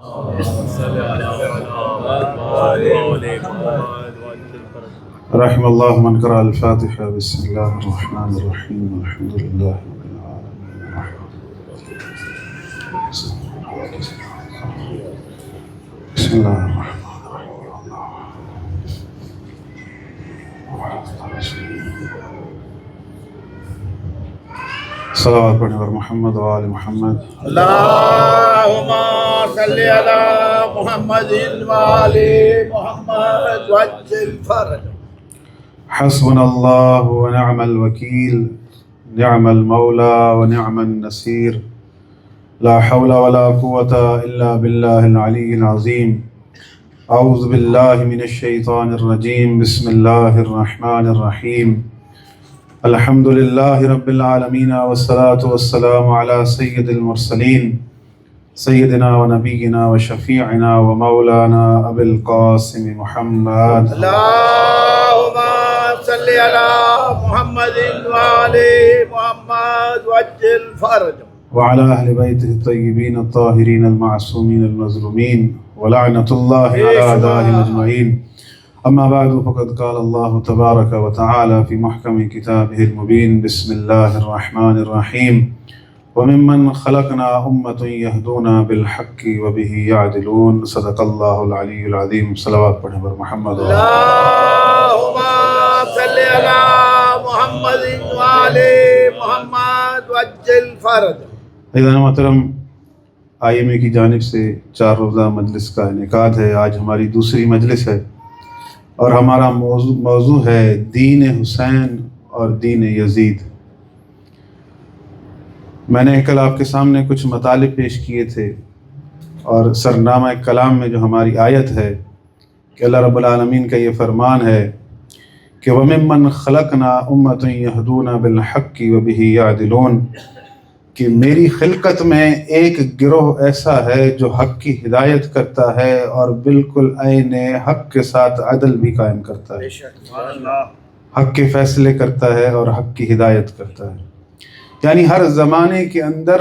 رحم اللہ من قرأ الفاتحہ بسم اللہ الرحمن الرحیم الحمد للہ رب العالمین بسم اللہ الرحمن صلوات پڑھیں اور محمد و آل محمد اللہم صلی علی محمد و آل محمد وعجل فرج. حسبنا اللہ ونعم الوکیل نعم المولا ونعم النصیر لا حول ولا قوة الا باللہ العلی العظیم. اعوذ باللہ من الشیطان الرجیم بسم اللہ الرحمن الرحیم. الحمد للہ رب العالمین والصلاة والسلام علی سید المرسلین سیدنا و نبینا و شفیعنا و مولانا ابی القاسم محمد. اللہم صلی علی محمد و آل محمد وعجل فرج. وعلى أهل بيته الطيبين الطاهرين المعصومين المظلومين ولعنة الله على أعدائهم أجمعين. أما بعد فقد قال الله تبارك وتعالى في محكم كتابه المبين بسم الله الرحمن الرحيم وممن خلقنا أمة يهدون بالحق وبه يعدلون. صدق الله العلي العظيم. صلوات پڑھیں بر محمد. اللہم صلی علی محمد و آل محمد وعجل فرج. عزیزان محترم، IMA کی جانب سے 4 روزہ مجلس کا انعقاد ہے. آج ہماری دوسری مجلس ہے اور ہمارا موضوع ہے دین حسین اور دین یزید. میں نے کل آپ کے سامنے کچھ مطالب پیش کیے تھے اور سرنامہ کلام میں جو ہماری آیت ہے کہ اللہ رب العالمین کا یہ فرمان ہے کہ وَمِمَّنْ خَلَقْنَا أُمَّةٌ يَهْدُونَ بِالْحَقِّ وَبِهِ يَعْدِلُونَ، کہ میری خلقت میں ایک گروہ ایسا ہے جو حق کی ہدایت کرتا ہے اور بالکل عین حق کے ساتھ عدل بھی قائم کرتا ہے، حق کے فیصلے کرتا ہے اور حق کی ہدایت کرتا ہے. یعنی ہر زمانے کے اندر،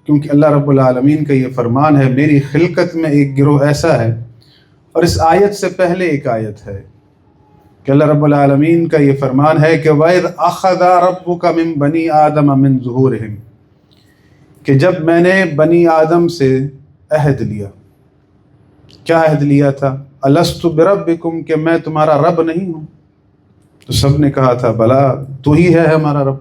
کیونکہ اللہ رب العالمین کا یہ فرمان ہے میری خلقت میں ایک گروہ ایسا ہے. اور اس آیت سے پہلے ایک آیت ہے کہ اللہ رب العالمین کا یہ فرمان ہے کہ وَإِذْ أَخَذَ رَبُّكَ مِن بَنِي آدَمَ مِن ظُهُورِهِمْ، کہ جب میں نے بنی آدم سے عہد لیا. کیا عہد لیا تھا؟ الست بربکم، کہ میں تمہارا رب نہیں ہوں؟ تو سب نے کہا تھا بلا، تو ہی ہے ہمارا رب.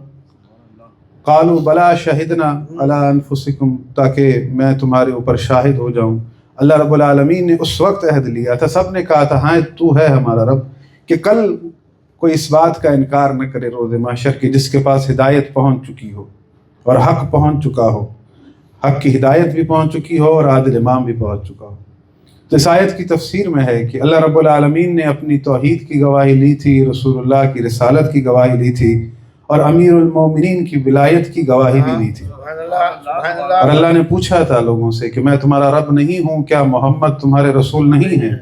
قالوا بلا شہدنا علی انفسکم، تاکہ میں تمہارے اوپر شاہد ہو جاؤں. اللہ رب العالمین نے اس وقت عہد لیا تھا، سب نے کہا تھا ہاں تو ہے ہمارا رب، کہ کل کوئی اس بات کا انکار نہ کرے روز محشر کے جس کے پاس ہدایت پہنچ چکی ہو اور حق پہنچ چکا ہو، حق کی ہدایت بھی پہنچ چکی ہو اور عادل امام بھی پہنچ چکا ہو. تو اس آیت کی تفسیر میں ہے کہ اللہ رب العالمین نے اپنی توحید کی گواہی لی تھی، رسول اللہ کی رسالت کی گواہی لی تھی اور امیر المومنین کی ولایت کی گواہی بھی لی تھی. اور اللہ نے پوچھا تھا لوگوں سے کہ میں تمہارا رب نہیں ہوں؟ کیا محمد تمہارے رسول نہیں ہیں؟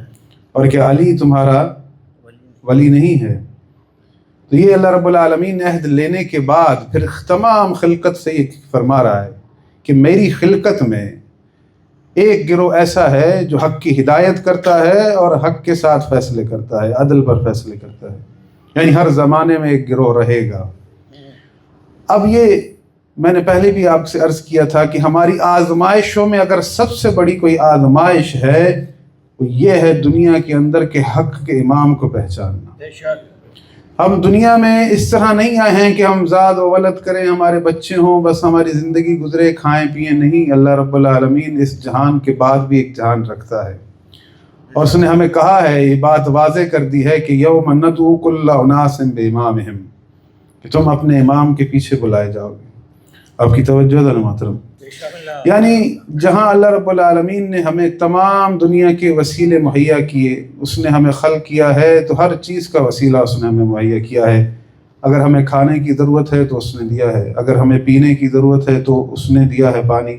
اور کیا علی تمہارا ولی نہیں ہے؟ تو یہ اللہ رب العالمین نے عہد لینے کے بعد پھر تمام خلقت سے یہ فرما رہا ہے کہ میری خلقت میں ایک گروہ ایسا ہے جو حق کی ہدایت کرتا ہے اور حق کے ساتھ فیصلے کرتا ہے، عدل پر فیصلے کرتا ہے. یعنی ہر زمانے میں ایک گروہ رہے گا. اب یہ میں نے پہلے بھی آپ سے عرض کیا تھا کہ ہماری آزمائشوں میں اگر سب سے بڑی کوئی آزمائش ہے وہ یہ ہے دنیا کے اندر کے حق کے امام کو پہچاننا. ہم دنیا میں اس طرح نہیں آئے ہیں کہ ہم زاد و ولد کریں، ہمارے بچے ہوں، بس ہماری زندگی گزرے، کھائیں پئیں. نہیں، اللہ رب العالمین اس جہان کے بعد بھی ایک جہان رکھتا ہے اور اس نے ہمیں کہا ہے، یہ بات واضح کر دی ہے کہ یوم ندعو کل اناس بامامہم، کہ تم اپنے امام کے پیچھے بلائے جاؤ گے. آپ کی توجہ ہے محترم. یعنی جہاں اللہ رب العالمین نے ہمیں تمام دنیا کے وسیلے مہیا کیے، اس نے ہمیں خلق کیا ہے تو ہر چیز کا وسیلہ اس نے ہمیں مہیا کیا ہے. اگر ہمیں کھانے کی ضرورت ہے تو اس نے دیا ہے، اگر ہمیں پینے کی ضرورت ہے تو اس نے دیا ہے پانی،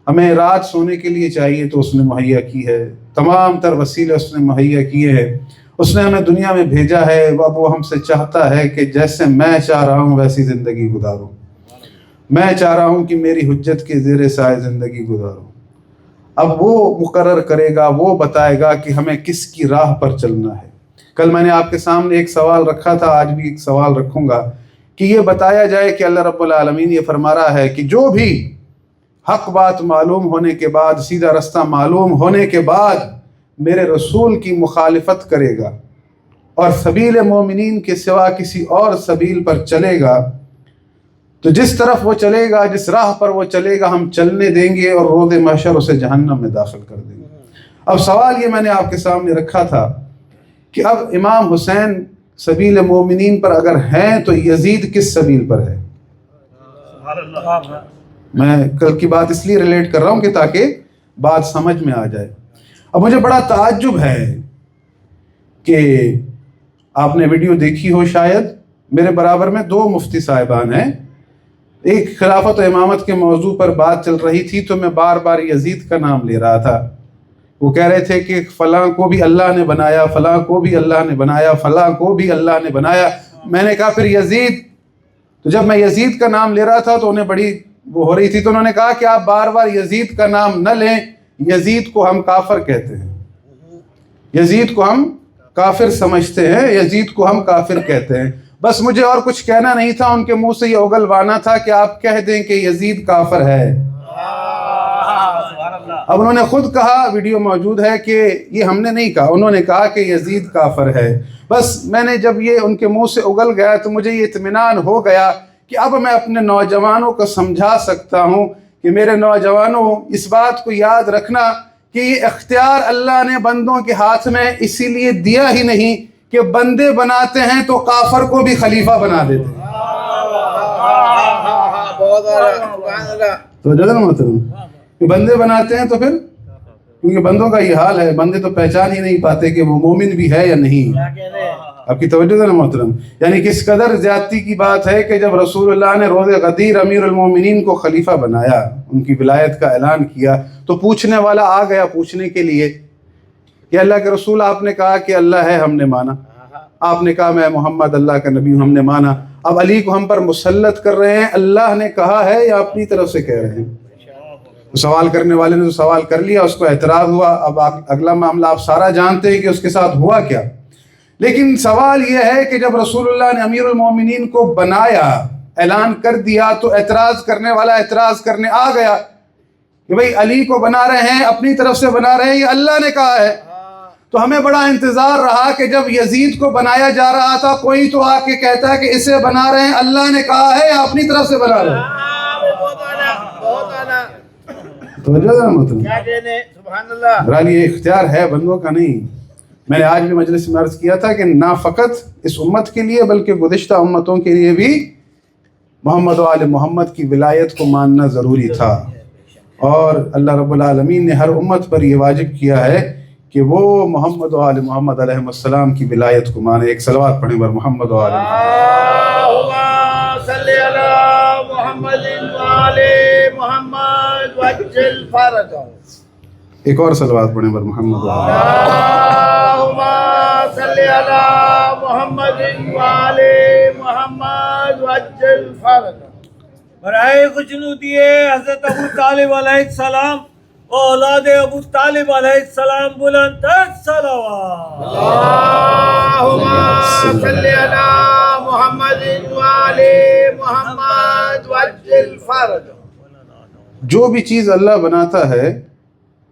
ہمیں رات سونے کے لیے چاہیے تو اس نے مہیا کی ہے. تمام تر وسیلے اس نے مہیا کیے ہیں. اس نے ہمیں دنیا میں بھیجا ہے. اب وہ ہم سے چاہتا ہے کہ جیسے میں چاہ رہا ہوں ویسی زندگی گزاروں. میں چاہ رہا ہوں کہ میری حجت کے زیر سائے زندگی گزاروں. اب وہ مقرر کرے گا، وہ بتائے گا کہ ہمیں کس کی راہ پر چلنا ہے۔ کل میں نے آپ کے سامنے ایک سوال رکھا تھا، آج بھی ایک سوال رکھوں گا کہ یہ بتایا جائے کہ اللہ رب العالمین یہ فرما رہا ہے کہ جو بھی حق بات معلوم ہونے کے بعد، سیدھا رستہ معلوم ہونے کے بعد میرے رسول کی مخالفت کرے گا اور سبیل مومنین کے سوا کسی اور سبیل پر چلے گا، تو جس طرف وہ چلے گا، جس راہ پر وہ چلے گا، ہم چلنے دیں گے اور روز محشر اسے جہنم میں داخل کر دیں گے۔ اب سوال یہ میں نے آپ کے سامنے رکھا تھا کہ اب امام حسین سبیل مومنین پر اگر ہیں تو یزید کس سبیل پر ہے؟ میں کل کی بات اس لیے ریلیٹ کر رہا ہوں کہ تاکہ بات سمجھ میں آ جائے۔ اب مجھے بڑا تعجب ہے کہ آپ نے ویڈیو دیکھی ہو شاید، میرے برابر میں 2 مفتی صاحبان ہیں، ایک خلافت و امامت کے موضوع پر بات چل رہی تھی تو میں بار بار یزید کا نام لے رہا تھا۔ وہ کہہ رہے تھے کہ فلاں کو بھی اللہ نے بنایا، فلاں کو بھی اللہ نے بنایا، فلاں کو بھی اللہ نے بنایا۔ میں نے کہا پھر یزید، تو جب میں یزید کا نام لے رہا تھا تو انہیں بڑی وہ ہو رہی تھی، تو انہوں نے کہا کہ آپ بار بار یزید کا نام نہ لیں، یزید کو ہم کافر کہتے ہیں، یزید کو ہم کافر سمجھتے ہیں، یزید کو ہم کافر کہتے ہیں۔ بس مجھے اور کچھ کہنا نہیں تھا، ان کے منہ سے یہ اگلوانا تھا کہ آپ کہہ دیں کہ یزید کافر ہے۔ اب انہوں نے خود کہا، ویڈیو موجود ہے، کہ یہ ہم نے نہیں کہا، انہوں نے کہا کہ یزید کافر ہے۔ بس میں نے جب یہ ان کے منہ سے اگل گیا تو مجھے یہ اطمینان ہو گیا کہ اب میں اپنے نوجوانوں کو سمجھا سکتا ہوں کہ میرے نوجوانوں اس بات کو یاد رکھنا کہ یہ اختیار اللہ نے بندوں کے ہاتھ میں اسی لیے دیا ہی نہیں کہ بندے بناتے ہیں تو کافر کو بھی خلیفہ بنا دیتے ہیں۔ تو جدر محترم کہ بندے بناتے ہیں تو پھر، کیونکہ بندوں کا یہ حال ہے، بندے تو پہچان ہی نہیں پاتے کہ وہ مومن بھی ہے یا نہیں۔ آپ کی توجہ ہے نا محترم؟ یعنی کس قدر زیادتی کی بات ہے کہ جب رسول اللہ نے روز غدیر امیر المومنین کو خلیفہ بنایا، ان کی ولایت کا اعلان کیا، تو پوچھنے والا آ گیا پوچھنے کے لیے کہ اللہ کے رسول، آپ نے کہا کہ اللہ ہے، ہم نے مانا، آپ نے کہا میں محمد اللہ کا نبی ہوں، ہم نے مانا، اب علی کو ہم پر مسلط کر رہے ہیں، اللہ نے کہا ہے یا اپنی طرف سے کہہ رہے ہیں؟ سوال کرنے والے نے تو سوال کر لیا، اس کو اعتراض ہوا۔ اب اگلا معاملہ آپ سارا جانتے ہیں کہ اس کے ساتھ ہوا کیا۔ لیکن سوال یہ ہے کہ جب رسول اللہ نے امیر المومنین کو بنایا، اعلان کر دیا، تو اعتراض کرنے والا اعتراض کرنے آ گیا کہ بھئی علی کو بنا رہے ہیں، اپنی طرف سے بنا رہے ہیں، یہ اللہ نے کہا ہے۔ تو ہمیں بڑا انتظار رہا کہ جب یزید کو بنایا جا رہا تھا کوئی تو آ کے کہتا ہے کہ اسے بنا رہے ہیں اللہ نے کہا ہے یا اپنی طرف سے بنا رہے ہیں؟ بہرحال یہ اختیار ہے بندوں کا نہیں۔ میں نے آج بھی مجلس میں عرض کیا تھا کہ نہ فقط اس امت کے لیے بلکہ گزشتہ امتوں کے لیے بھی محمد و آل محمد کی ولایت کو ماننا ضروری تھا، اور اللہ رب العالمین نے ہر امت پر یہ واجب کیا ہے کہ وہ محمد و آل محمد علیہ السلام کی ولایت کو مانے۔ ایک صلوات پڑھیں بر محمد و آل اللہم صلی علی محمد و آل محمد وعجل فرجهم۔ ایک اور صلوات پڑھیں بر محمد و آل اللہم صلی علی محمد و آل محمد وعجل فرجهم۔ برائے خوشنودی حضرت ابو طالب علیہ السلام، اولاد ابو طالب علیہ السلام، بلند تر صلوات۔ اللہم صلی علی محمد و آل محمد وعجل فرجهم۔ جو بھی چیز اللہ بناتا ہے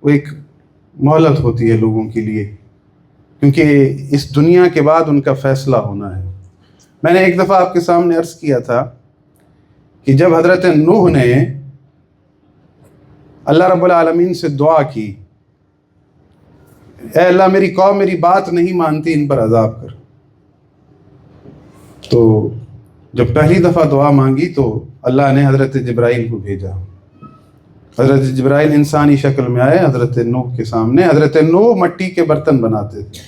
وہ ایک مہلت ہوتی ہے لوگوں کے لیے، کیونکہ اس دنیا کے بعد ان کا فیصلہ ہونا ہے۔ میں نے ایک دفعہ آپ کے سامنے عرض کیا تھا کہ جب حضرت نوح نے اللہ رب العالمین سے دعا کی، اے اللہ میری قوم میری بات نہیں مانتی، ان پر عذاب کر، تو جب پہلی دفعہ دعا مانگی تو اللہ نے حضرت جبرائیل کو بھیجا۔ حضرت جبرائیل انسانی شکل میں آئے حضرت نوح کے سامنے۔ حضرت نوح مٹی کے برتن بناتے تھے۔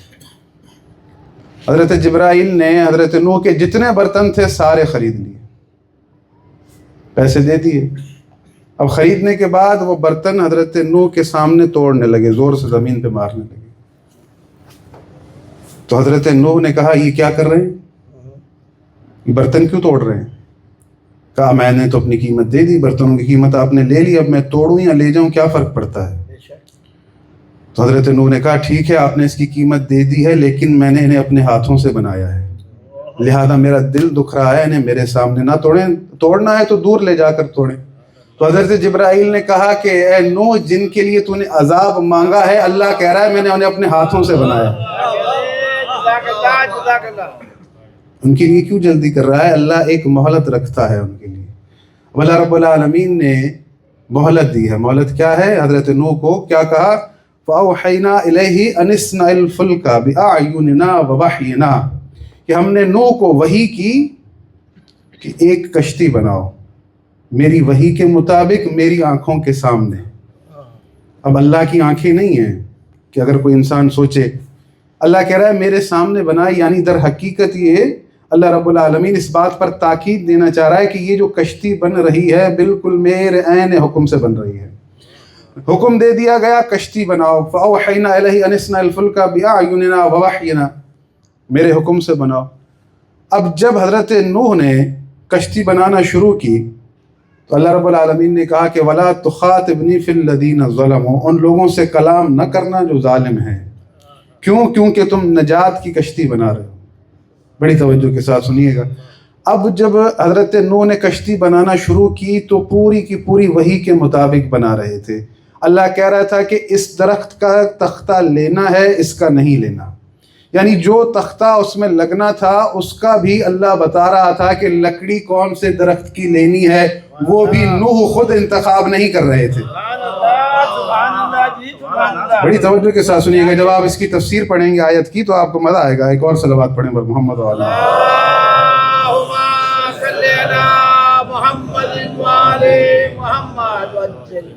حضرت جبرائیل نے حضرت نوح کے جتنے برتن تھے سارے خرید لیے، پیسے دے دیے۔ اب خریدنے کے بعد وہ برتن حضرت نوح کے سامنے توڑنے لگے، زور سے زمین پہ مارنے لگے۔ تو حضرت نوح نے کہا یہ کیا کر رہے ہیں، یہ برتن کیوں توڑ رہے ہیں؟ کہا میں نے تو اپنی قیمت دے دی، برتنوں کی قیمت آپ نے لے لی، اب میں توڑوں یا لے جاؤں کیا فرق پڑتا ہے؟ تو حضرت نوح نے کہا ٹھیک ہے آپ نے اس کی قیمت دے دی ہے، لیکن میں نے انہیں اپنے ہاتھوں سے بنایا ہے، لہذا میرا دل دکھ رہا ہے، انہیں میرے سامنے نہ توڑیں، توڑنا ہے تو دور لے جا کر توڑیں۔ تو حضرت جبرائیل نے کہا کہ اے نوح، جن کے لیے تو نے عذاب مانگا ہے، اللہ کہہ رہا ہے میں نے انہیں اپنے ہاتھوں سے بنایا۔ جزاک اللہ، جزاک اللہ۔ ان کے لیے کیوں جلدی کر رہا ہے؟ اللہ ایک مہلت رکھتا ہے ان کے لیے۔ اللہ رب العالمین نے مہلت دی ہے۔ مہلت کیا ہے؟ حضرت نوح کو کیا کہا؟ فَأَوْحَيْنَا إِلَيْهِ أَنِ اصْنَعِ الْفُلْكَ بِأَعْيُنِنَا وَوَحْيِنَا، کہ ہم نے نوح کو وحی کی کہ ایک کشتی بناؤ میری وحی کے مطابق، میری آنکھوں کے سامنے۔ اب اللہ کی آنکھیں نہیں ہیں کہ اگر کوئی انسان سوچے، اللہ کہہ رہا ہے میرے سامنے بنائی، یعنی در حقیقت یہ اللہ رب العالمین اس بات پر تاکید دینا چاہ رہا ہے کہ یہ جو کشتی بن رہی ہے بالکل میرے عین حکم سے بن رہی ہے۔ حکم دے دیا گیا کشتی بناؤ، فَأَوْحَيْنَا إِلَيْهِ أَنِ اصْنَعِ الْفُلْكَ بِأَعْيُنِنَا وَوَحْيِنَا، میرے حکم سے بناؤ۔ اب جب حضرت نوح نے کشتی بنانا شروع کی تو اللہ رب العالمین نے کہا کہ وَلَا تُخَاطِبْنِي فِي الَّذِينَ ظَلَمُوا، ان لوگوں سے کلام نہ کرنا جو ظالم ہیں۔ کیوں؟ کیونکہ تم نجات کی کشتی بنا رہے ہو۔ بڑی توجہ کے ساتھ سنیے گا۔ اب جب حضرت نوح نے کشتی بنانا شروع کی تو پوری کی پوری وحی کے مطابق بنا رہے تھے۔ اللہ کہہ رہا تھا کہ اس درخت کا تختہ لینا ہے، اس کا نہیں لینا، یعنی جو تختہ اس میں لگنا تھا اس کا بھی اللہ بتا رہا تھا کہ لکڑی کون سے درخت کی لینی ہے، وہ بھی نوح خود انتخاب نہیں کر رہے تھے۔ سبحان اللہ، سبحان اللہ جی، سبحان اللہ۔ بڑی توجہ کے ساتھ سنیے گا، جب آپ اس کی تفسیر پڑھیں گے آیت کی تو آپ کو مزہ آئے گا۔ ایک اور صلوات پڑھیں بر محمد وعلی اللہم صلی علی محمد وعلی محمد وجل۔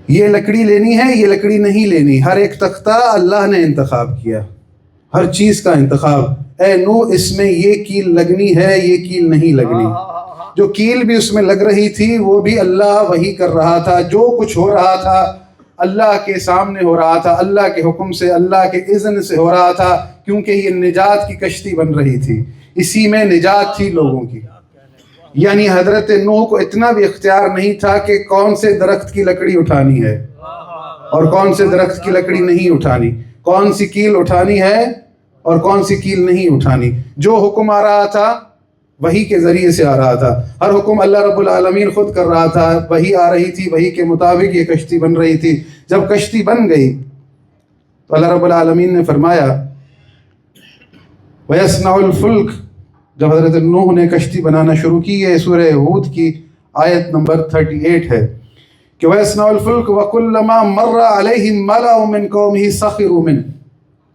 یہ لکڑی لینی ہے، یہ لکڑی نہیں لینی، ہر ایک تختہ اللہ نے انتخاب کیا، ہر چیز کا انتخاب۔ اے نوح، اس میں یہ کیل لگنی ہے، یہ کیل نہیں لگنی۔ جو کیل بھی اس میں لگ رہی تھی وہ بھی اللہ وہی کر رہا تھا، جو کچھ ہو رہا تھا اللہ کے سامنے ہو رہا تھا، اللہ کے حکم سے، اللہ کے اذن سے ہو رہا تھا، کیونکہ یہ نجات کی کشتی بن رہی تھی، اسی میں نجات تھی لوگوں کی۔ یعنی حضرت نوح کو اتنا بھی اختیار نہیں تھا کہ کون سے درخت کی لکڑی اٹھانی ہے اور کون سے درخت کی لکڑی نہیں اٹھانی، کون سی کیل اٹھانی ہے اور کون سی کیل نہیں اٹھانی۔ جو حکم آ رہا تھا وحی کے ذریعے سے آ رہا تھا، ہر حکم اللہ رب العالمین خود کر رہا تھا، وحی آ رہی تھی، وحی کے مطابق یہ کشتی بن رہی تھی۔ جب کشتی بن گئی تو اللہ رب العالمین نے فرمایا وَيَصْنَعُ الْفُلْكَ، جب حضرت نوح نے کشتی بنانا شروع کی، یہ سورہ ہود کی آیت نمبر 38 ہے کہ وَيَصْنَعُ الْفُلْكَ وَكُلَّمَا مَرَّ عَلَيْهِمْ مَلَأٌ مِّن قَوْمِهِ سَخِرُوا مِنْهُ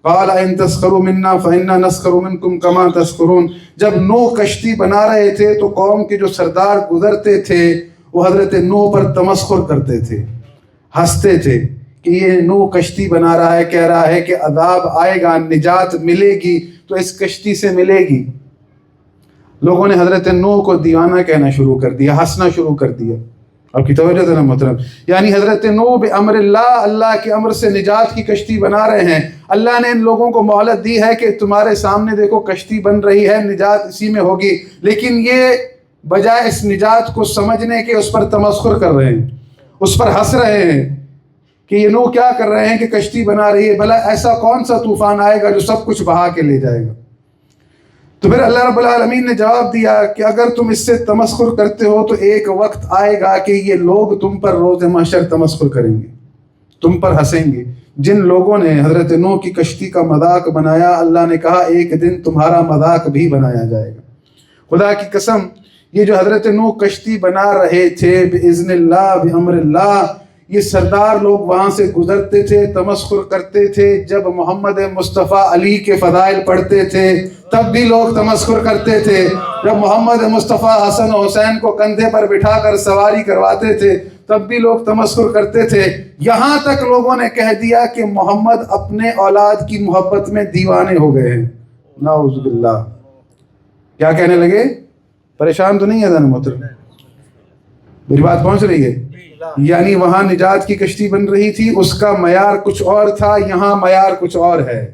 قَالَ إِن تَسْخِرُوا مِنَّا فَإِنَّا نَسْخِرُ مِنْكُمْ كَمَا تَسْخِرُونَ۔ جب نوح کشتی بنا رہے تھے تو قوم کے جو سردار گزرتے تھے وہ حضرت نوح پر تمسخر کرتے تھے، ہنستے تھے کہ یہ نوح کشتی بنا رہا ہے، کہہ رہا ہے کہ عذاب آئے گا، نجات ملے گی تو اس کشتی سے ملے گی۔ لوگوں نے حضرت نوح کو دیوانہ کہنا شروع کر دیا، ہنسنا شروع کر دیا۔ اب کی توجہ دینا محترم، یعنی حضرت نوح بامر اللہ، اللہ کے امر سے نجات کی کشتی بنا رہے ہیں۔ اللہ نے ان لوگوں کو مہلت دی ہے کہ تمہارے سامنے دیکھو کشتی بن رہی ہے، نجات اسی میں ہوگی، لیکن یہ بجائے اس نجات کو سمجھنے کے اس پر تمسخر کر رہے ہیں، اس پر ہنس رہے ہیں کہ یہ نوح کیا کر رہے ہیں کہ کشتی بنا رہی ہے، بھلا ایسا کون سا طوفان آئے گا جو سب کچھ بہا کے لے جائے گا۔ تو پھر اللہ رب العالمین نے جواب دیا کہ اگر تم اس سے تمسخر کرتے ہو تو ایک وقت آئے گا کہ یہ لوگ تم پر روز محشر تمسخر کریں گے، تم پر ہنسیں گے۔ جن لوگوں نے حضرت نوح کی کشتی کا مذاق بنایا، اللہ نے کہا ایک دن تمہارا مذاق بھی بنایا جائے گا۔ خدا کی قسم، یہ جو حضرت نوح کشتی بنا رہے تھے باذن اللہ، بامر اللہ، یہ سردار لوگ وہاں سے گزرتے تھے، تمسخر کرتے تھے۔ جب محمد مصطفیٰ علی کے فضائل پڑھتے تھے تب بھی لوگ تمسخر کرتے تھے، جب محمد مصطفیٰ حسن و حسین کو کندھے پر بٹھا کر سواری کرواتے تھے تب بھی لوگ تمسخر کرتے تھے، یہاں تک لوگوں نے کہہ دیا کہ محمد اپنے اولاد کی محبت میں دیوانے ہو گئے ہیں۔ نعوذ باللہ۔ کیا کہنے لگے؟ پریشان تو نہیں ہے ذرا محترم؟ میری بات پہنچ رہی ہے؟ یعنی وہاں نجات کی کشتی بن رہی تھی، اس کا معیار کچھ اور تھا، یہاں معیار کچھ اور ہے،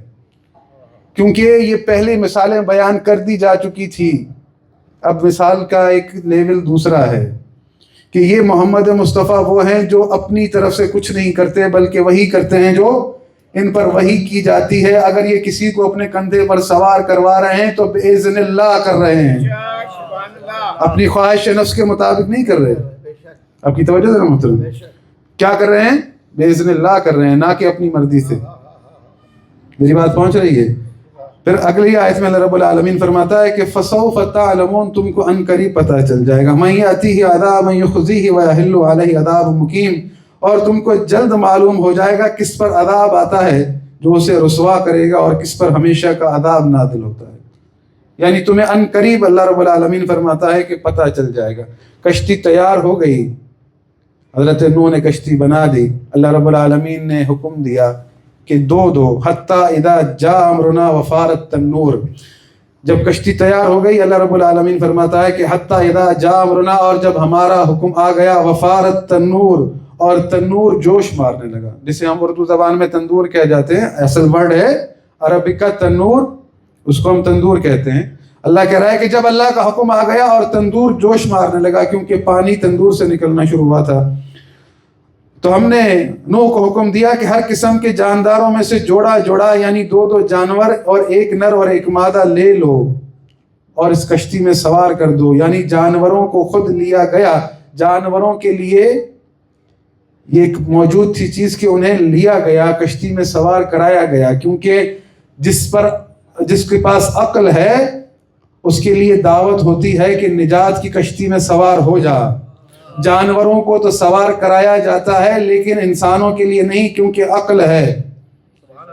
کیونکہ یہ پہلے مثالیں بیان کر دی جا چکی تھی، اب مثال کا ایک لیول دوسرا ہے کہ یہ محمد مصطفیٰ وہ ہیں جو اپنی طرف سے کچھ نہیں کرتے بلکہ وہی کرتے ہیں جو ان پر وحی کی جاتی ہے. اگر یہ کسی کو اپنے کندھے پر سوار کروا رہے ہیں تو بِإِذْنِ اللہ کر رہے ہیں، سبحان اللہ. اپنی خواہش نفس کے مطابق نہیں کر رہے. آپ کی توجہ ذرا محترم، کیا کر رہے ہیں؟ بِإِذْنِ اللہ کر رہے ہیں، نہ کہ اپنی مرضی سے. میری بات پہنچ رہی ہے؟ پھر اگلی آیت میں اللہ رب العالمین فرماتا ہے کہ فَسَوْفَ تَعْلَمُونَ، تم کو ان قریب پتہ چل جائے گا، مَن يَأْتِيهِ عَذَابٌ يُخْزِيهِ وَيَحِلُّ عَلَيْهِ عَذَابٌ مُقِيمٌ، اور تم کو جلد معلوم ہو جائے گا کس پر عذاب آتا ہے جو اسے رسوا کرے گا اور کس پر ہمیشہ کا عذاب نازل ہوتا ہے. یعنی تمہیں ان قریب اللہ رب العالمین فرماتا ہے کہ پتہ چل جائے گا. کشتی تیار ہو گئی، حضرت نوح نے کشتی بنا دی، اللہ رب العالمین نے حکم دیا کہ دو حتیٰ اذا جاء امرنا وفارت التنور. جب کشتی تیار ہو گئی اللہ رب العالمین فرماتا ہے کہ حتیٰ اذا جاء امرنا، اور جب ہمارا حکم آ گیا، وفارت التنور، اور تنور جوش مارنے لگا، جسے ہم اردو زبان میں تندور کہہ جاتے ہیں، اصل ورڈ ہے عربک کا تنور، اس کو ہم تندور کہتے ہیں. اللہ کہہ رہا ہے کہ جب اللہ کا حکم آ گیا اور تندور جوش مارنے لگا، کیونکہ پانی تندور سے نکلنا شروع ہوا تھا، تو ہم نے نوح کو حکم دیا کہ ہر قسم کے جانداروں میں سے جوڑا یعنی دو جانور اور ایک نر اور ایک مادہ لے لو اور اس کشتی میں سوار کر دو. یعنی جانوروں کو خود لیا گیا، جانوروں کے لیے یہ ایک موجود تھی چیز کہ انہیں لیا گیا، کشتی میں سوار کرایا گیا، کیونکہ جس کے پاس عقل ہے اس کے لیے دعوت ہوتی ہے کہ نجات کی کشتی میں سوار ہو جا. جانوروں کو تو سوار کرایا جاتا ہے لیکن انسانوں کے لیے نہیں، کیونکہ عقل ہے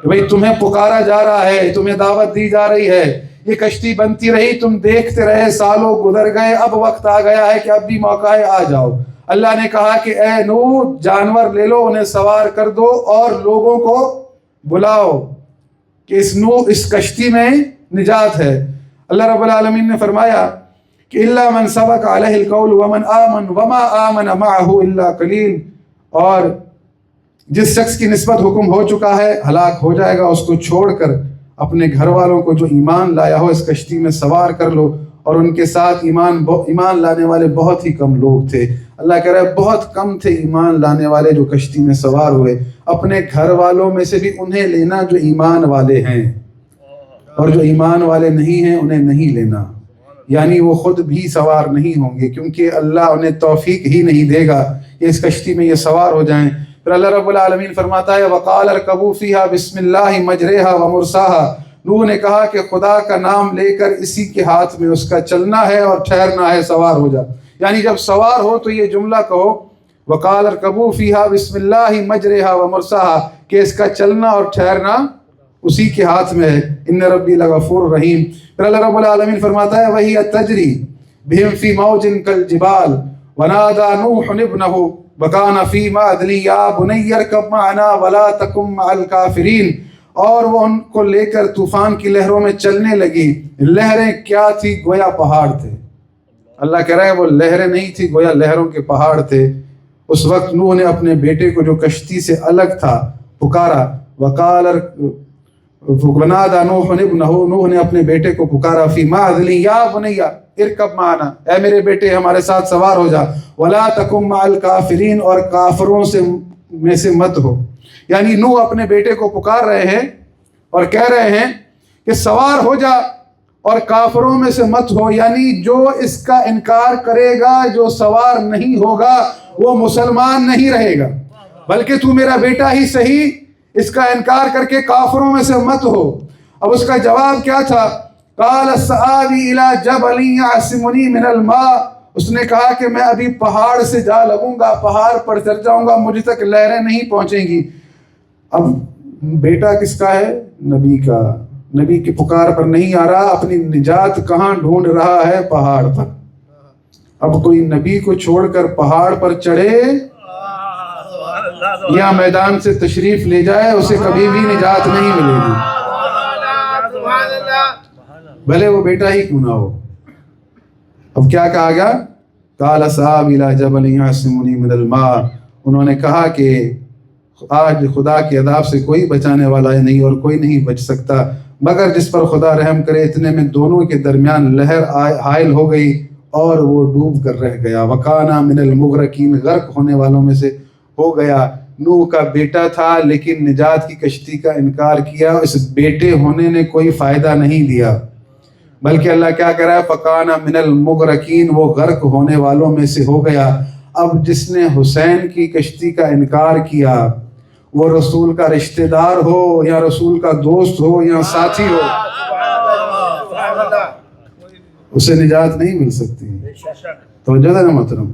کہ بھئی تمہیں پکارا جا رہا ہے، تمہیں دعوت دی جا رہی ہے. یہ کشتی بنتی رہی، تم دیکھتے رہے، سالوں گزر گئے، اب وقت آ گیا ہے کہ اب بھی موقع ہے، آ جاؤ. اللہ نے کہا کہ اے نوح جانور لے لو، انہیں سوار کر دو اور لوگوں کو بلاؤ کہ اس کشتی میں نجات ہے. اللہ رب العالمین نے فرمایا کہ الا من سبق علیہ القول ومن آمن وما آمن معه الا قلیل، اور جس شخص کی نسبت حکم ہو چکا ہے ہلاک ہو جائے گا، اس کو چھوڑ کر اپنے گھر والوں کو جو ایمان لایا ہو اس کشتی میں سوار کر لو. اور ان کے ساتھ ایمان لانے والے بہت ہی کم لوگ تھے. اللہ کہہ رہا ہے بہت کم تھے ایمان لانے والے جو کشتی میں سوار ہوئے. اپنے گھر والوں میں سے بھی انہیں لینا جو ایمان والے ہیں، اور جو ایمان والے نہیں ہیں انہیں نہیں لینا. یعنی وہ خود بھی سوار نہیں ہوں گے، کیونکہ اللہ انہیں توفیق ہی نہیں دے گا کہ اس کشتی میں یہ سوار ہو جائیں. پھر اللہ رب العالمین فرماتا ہے وَقَالَ ارْكَبُوا فِيهَا بِسْمِ اللَّهِ مَجْرَاهَا وَمُرْسَاهَا. نوح نے کہا کہ خدا کا نام لے کر اسی کے ہاتھ میں اس کا چلنا ہے اور ٹھہرنا ہے، سوار ہو جا. یعنی جب سوار ہو تو یہ جملہ کہو وَقَالَ ارْكَبُوا فِيهَا بِسْمِ اللَّهِ مَجْرَاهَا وَمُرْسَاهَا، کہ اس کا چلنا اور ٹھہرنا اسی کے ہاتھ میں ہے. ان ربی لغفور رحیم. پھر اللہ رب العالمین فرماتا ہے وَهِيَ تَجْرِي بِهِمْ فِي مَوْجٍ كَالْجِبَالِ وَنَادَى نُوحٌ ابْنَهُ وَكَانَ فِي مَعْزِلٍ يَا بُنَيَّ ارْكَبْ مَعَنَا وَلَا تَكُن مَعَ الْكَافِرِينَ. اور وہ ان کو لے کر طوفان کی لہروں میں چلنے لگی. لہریں کیا تھی؟ گویا پہاڑ تھے. اللہ کہہ رہا ہے وہ لہریں نہیں تھی، گویا لہروں کے پہاڑ تھے. اس وقت نوح نے اپنے بیٹے کو جو کشتی سے الگ تھا پکارا. وَنَادَى نُوحٌ ابْنَهُ، نوح نے اپنے بیٹے کو پکارا فی مَعْزِلٍ یا بُنَيَّ ارْكَبْ مَعَنَا، اے میرے بیٹے ہمارے ساتھ سوار ہو جا. وَلَا تَكُن مَعَ الْكَافِرِينَ، اور کافروں میں سے مت ہو. یعنی نوح اپنے بیٹے کو پکار رہے ہیں اور کہہ رہے ہیں کہ سوار ہو جا اور کافروں میں سے مت ہو. یعنی جو اس کا انکار کرے گا، جو سوار نہیں ہوگا، وہ مسلمان نہیں رہے گا، بلکہ تو میرا بیٹا ہی صحیح، اس کا انکار کر کے کافروں میں سے مت ہو. اب اس کا جواب کیا تھا؟ قال سآوی الی جبل یعصمنی من الماء. اس نے کہا کہ میں ابھی پہاڑ سے جا لگوں گا، پہاڑ پر چڑھ جاؤں گا، مجھ تک لہریں نہیں پہنچیں گی. اب بیٹا کس کا ہے؟ نبی کا. نبی کی پکار پر نہیں آ رہا، اپنی نجات کہاں ڈھونڈ رہا ہے؟ پہاڑ پر. اب کوئی نبی کو چھوڑ کر پہاڑ پر چڑھے یا میدان سے تشریف لے جائے، اسے کبھی بھی نجات نہیں ملے گی، بھلے وہ بیٹا ہی کیوں نہ ہو. اب کیا کہا گیا؟ قال صاحب الی جبل یعصمنی من الماء. انہوں نے کہا کہ آج خدا کے عذاب سے کوئی بچانے والا نہیں اور کوئی نہیں بچ سکتا مگر جس پر خدا رحم کرے. اتنے میں دونوں کے درمیان لہر حائل ہو گئی اور وہ ڈوب کر رہ گیا. وکانا من المغرقین، غرق ہونے والوں میں سے ہو گیا. نوح کا بیٹا تھا لیکن نجات کی کشتی کا انکار کیا. اس بیٹے ہونے نے کوئی فائدہ نہیں دیا، بلکہ اللہ کیا کہہ رہا ہے؟ فکانا من المغرقین، وہ غرق ہونے والوں میں سے ہو گیا. اب جس نے حسین کی کشتی کا انکار کیا، وہ رسول کا رشتہ دار ہو یا رسول کا دوست ہو یا ساتھی ہو، اسے نجات نہیں مل سکتی. توجہ ہے نا محترم،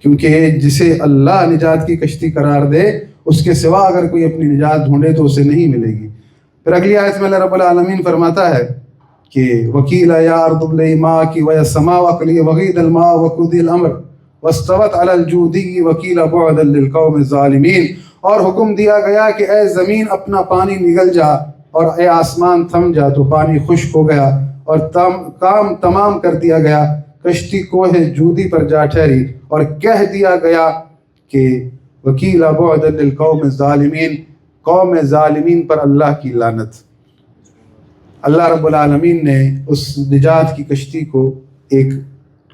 کیونکہ جسے اللہ نجات کی کشتی قرار دے، اس کے سوا اگر کوئی اپنی نجات ڈھونڈے تو اسے نہیں ملے گی. پھر اگلی آیت میں اللہ رب العالمین فرماتا ہے کہ وکیل یا ارض ابلعی ماءکی ویا السماء واقلعی وغیض الماء وقضی الامر واستوت علی الجودی وکیل بعدا للقوم الظالمین. اور حکم دیا گیا کہ اے زمین اپنا پانی نگل جا، اور اے آسمان تھم جا. تو پانی خشک ہو گیا اور کام تمام کر دیا گیا. کشتی کوہ جودی پر جا ٹھہری اور کہہ دیا گیا کہ وکیل بعدا للقوم الظالمین، قوم ظالمین پر اللہ کی لعنت. اللہ رب العالمین نے اس نجات کی کشتی کو ایک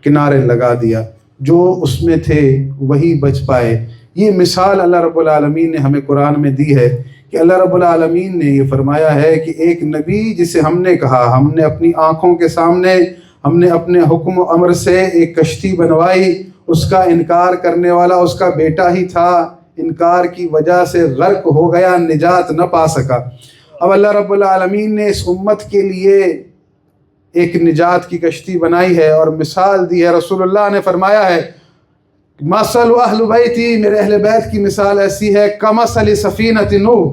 کنارے لگا دیا، جو اس میں تھے وہی بچ پائے. یہ مثال اللہ رب العالمین نے ہمیں قرآن میں دی ہے کہ اللہ رب العالمین نے یہ فرمایا ہے کہ ایک نبی جسے ہم نے کہا، ہم نے اپنی آنکھوں کے سامنے، ہم نے اپنے حکم و امر سے ایک کشتی بنوائی، اس کا انکار کرنے والا اس کا بیٹا ہی تھا، انکار کی وجہ سے غرق ہو گیا، نجات نہ پا سکا. اب اللہ رب العالمین نے اس امت کے لیے ایک نجات کی کشتی بنائی ہے اور مثال دی ہے. رسول اللہ نے فرمایا ہے مثل اہل بیتی، میرے اہل بیت کی مثال ایسی ہے کمثل سفینۃ نوح،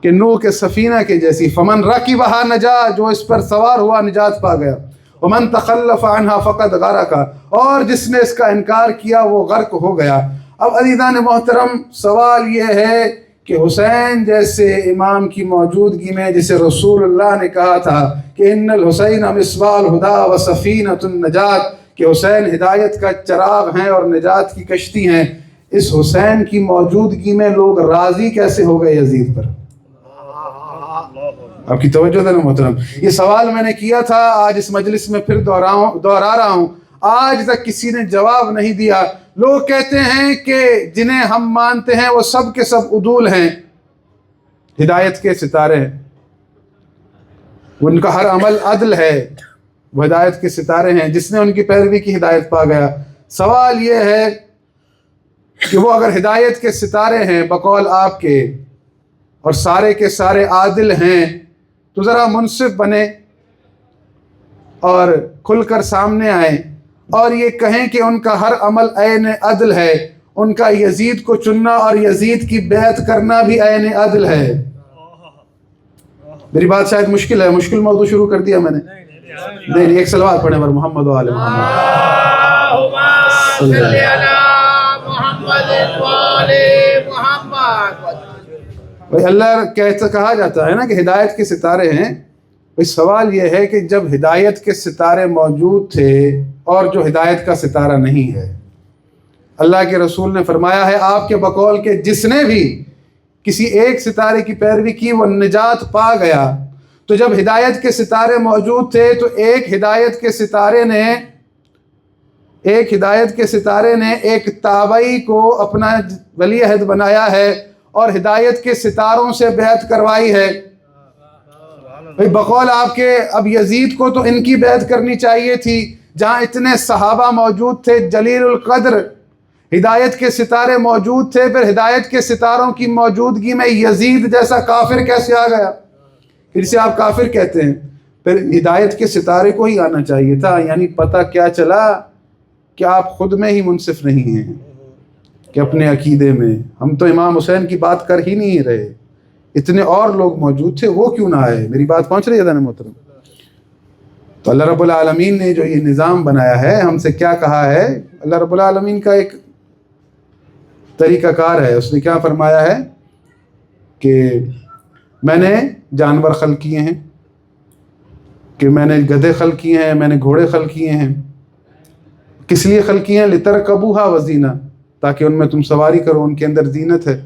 کہ نوح کے سفینہ کے جیسی. فمن رکبھا نجا، جو اس پر سوار ہوا نجات پا گیا. ومن تخلف عنہا فقد غرق، اور جس نے اس کا انکار کیا وہ غرق ہو گیا. اب عزیزان محترم، سوال یہ ہے کہ حسین جیسے امام کی موجودگی میں، جسے رسول اللہ نے کہا تھا کہ ان الحسین مصباح الہدی و سفینۃ النجات، کہ حسین ہدایت کا چراغ ہیں اور نجات کی کشتی ہیں، اس حسین کی موجودگی میں لوگ راضی کیسے ہو گئے یزید پر؟ آپ کی توجہ ہے نا محترم. یہ سوال میں نے کیا تھا، آج اس مجلس میں پھر دوہرا رہا ہوں، آج تک کسی نے جواب نہیں دیا. لوگ کہتے ہیں کہ جنہیں ہم مانتے ہیں وہ سب کے سب عدول ہیں، ہدایت کے ستارے ہیں، ان کا ہر عمل عدل ہے، وہ ہدایت کے ستارے ہیں، جس نے ان کی پیروی کی ہدایت پا گیا. سوال یہ ہے کہ وہ اگر ہدایت کے ستارے ہیں بقول آپ کے، اور سارے کے سارے عادل ہیں، تو ذرا منصف بنے اور کھل کر سامنے آئیں اور یہ کہیں کہ ان کا ہر عمل عین عدل ہے. ان کا یزید کو چننا اور یزید کی بیعت کرنا بھی عین عدل ہے. میری بات شاید مشکل ہے، مشکل موضوع شروع کر دیا میں نے. نہیں، ایک صلوات پڑھیں بر محمد و آل محمد. اللہم صلی علی محمد و آل محمد. بھئی اللہ کہا جاتا ہے نا کہ ہدایت کے ستارے ہیں. بھئی سوال یہ ہے کہ جب ہدایت کے ستارے موجود تھے اور جو ہدایت کا ستارہ نہیں ہے، اللہ کے رسول نے فرمایا ہے آپ کے بقول کے جس نے بھی کسی ایک ستارے کی پیروی کی وہ نجات پا گیا. تو جب ہدایت کے ستارے موجود تھے تو ایک ہدایت کے ستارے نے ایک تابعی کو اپنا ولی عہد بنایا ہے اور ہدایت کے ستاروں سے بیعت کروائی ہے. بھئی بقول آپ کے اب یزید کو تو ان کی بیعت کرنی چاہیے تھی، جہاں اتنے صحابہ موجود تھے جلیل القدر، ہدایت کے ستارے موجود تھے، پھر ہدایت کے ستاروں کی موجودگی میں یزید جیسا کافر کیسے آ گیا؟ جسے آپ کافر کہتے ہیں. پھر ہدایت کے ستارے کو ہی آنا چاہیے تھا. یعنی پتہ کیا چلا کہ آپ خود میں ہی منصف نہیں ہیں کہ اپنے عقیدے میں. ہم تو امام حسین کی بات کر ہی نہیں رہے، اتنے اور لوگ موجود تھے، وہ کیوں نہ آئے؟ میری بات پہنچ رہی ہے نا محترم؟ تو اللہ رب العالمین نے جو یہ نظام بنایا ہے، ہم سے کیا کہا ہے؟ اللہ رب العالمین کا ایک طریقہ کار ہے. اس نے کیا فرمایا ہے کہ میں نے جانور خلق کیے ہیں، کہ میں نے گدھے خلق کیے ہیں، میں نے گھوڑے خلق کیے ہیں. کس لیے خلق کیے ہیں؟ لترکبوہا وزینہ، تاکہ ان میں تم سواری کرو، ان کے اندر زینت ہے.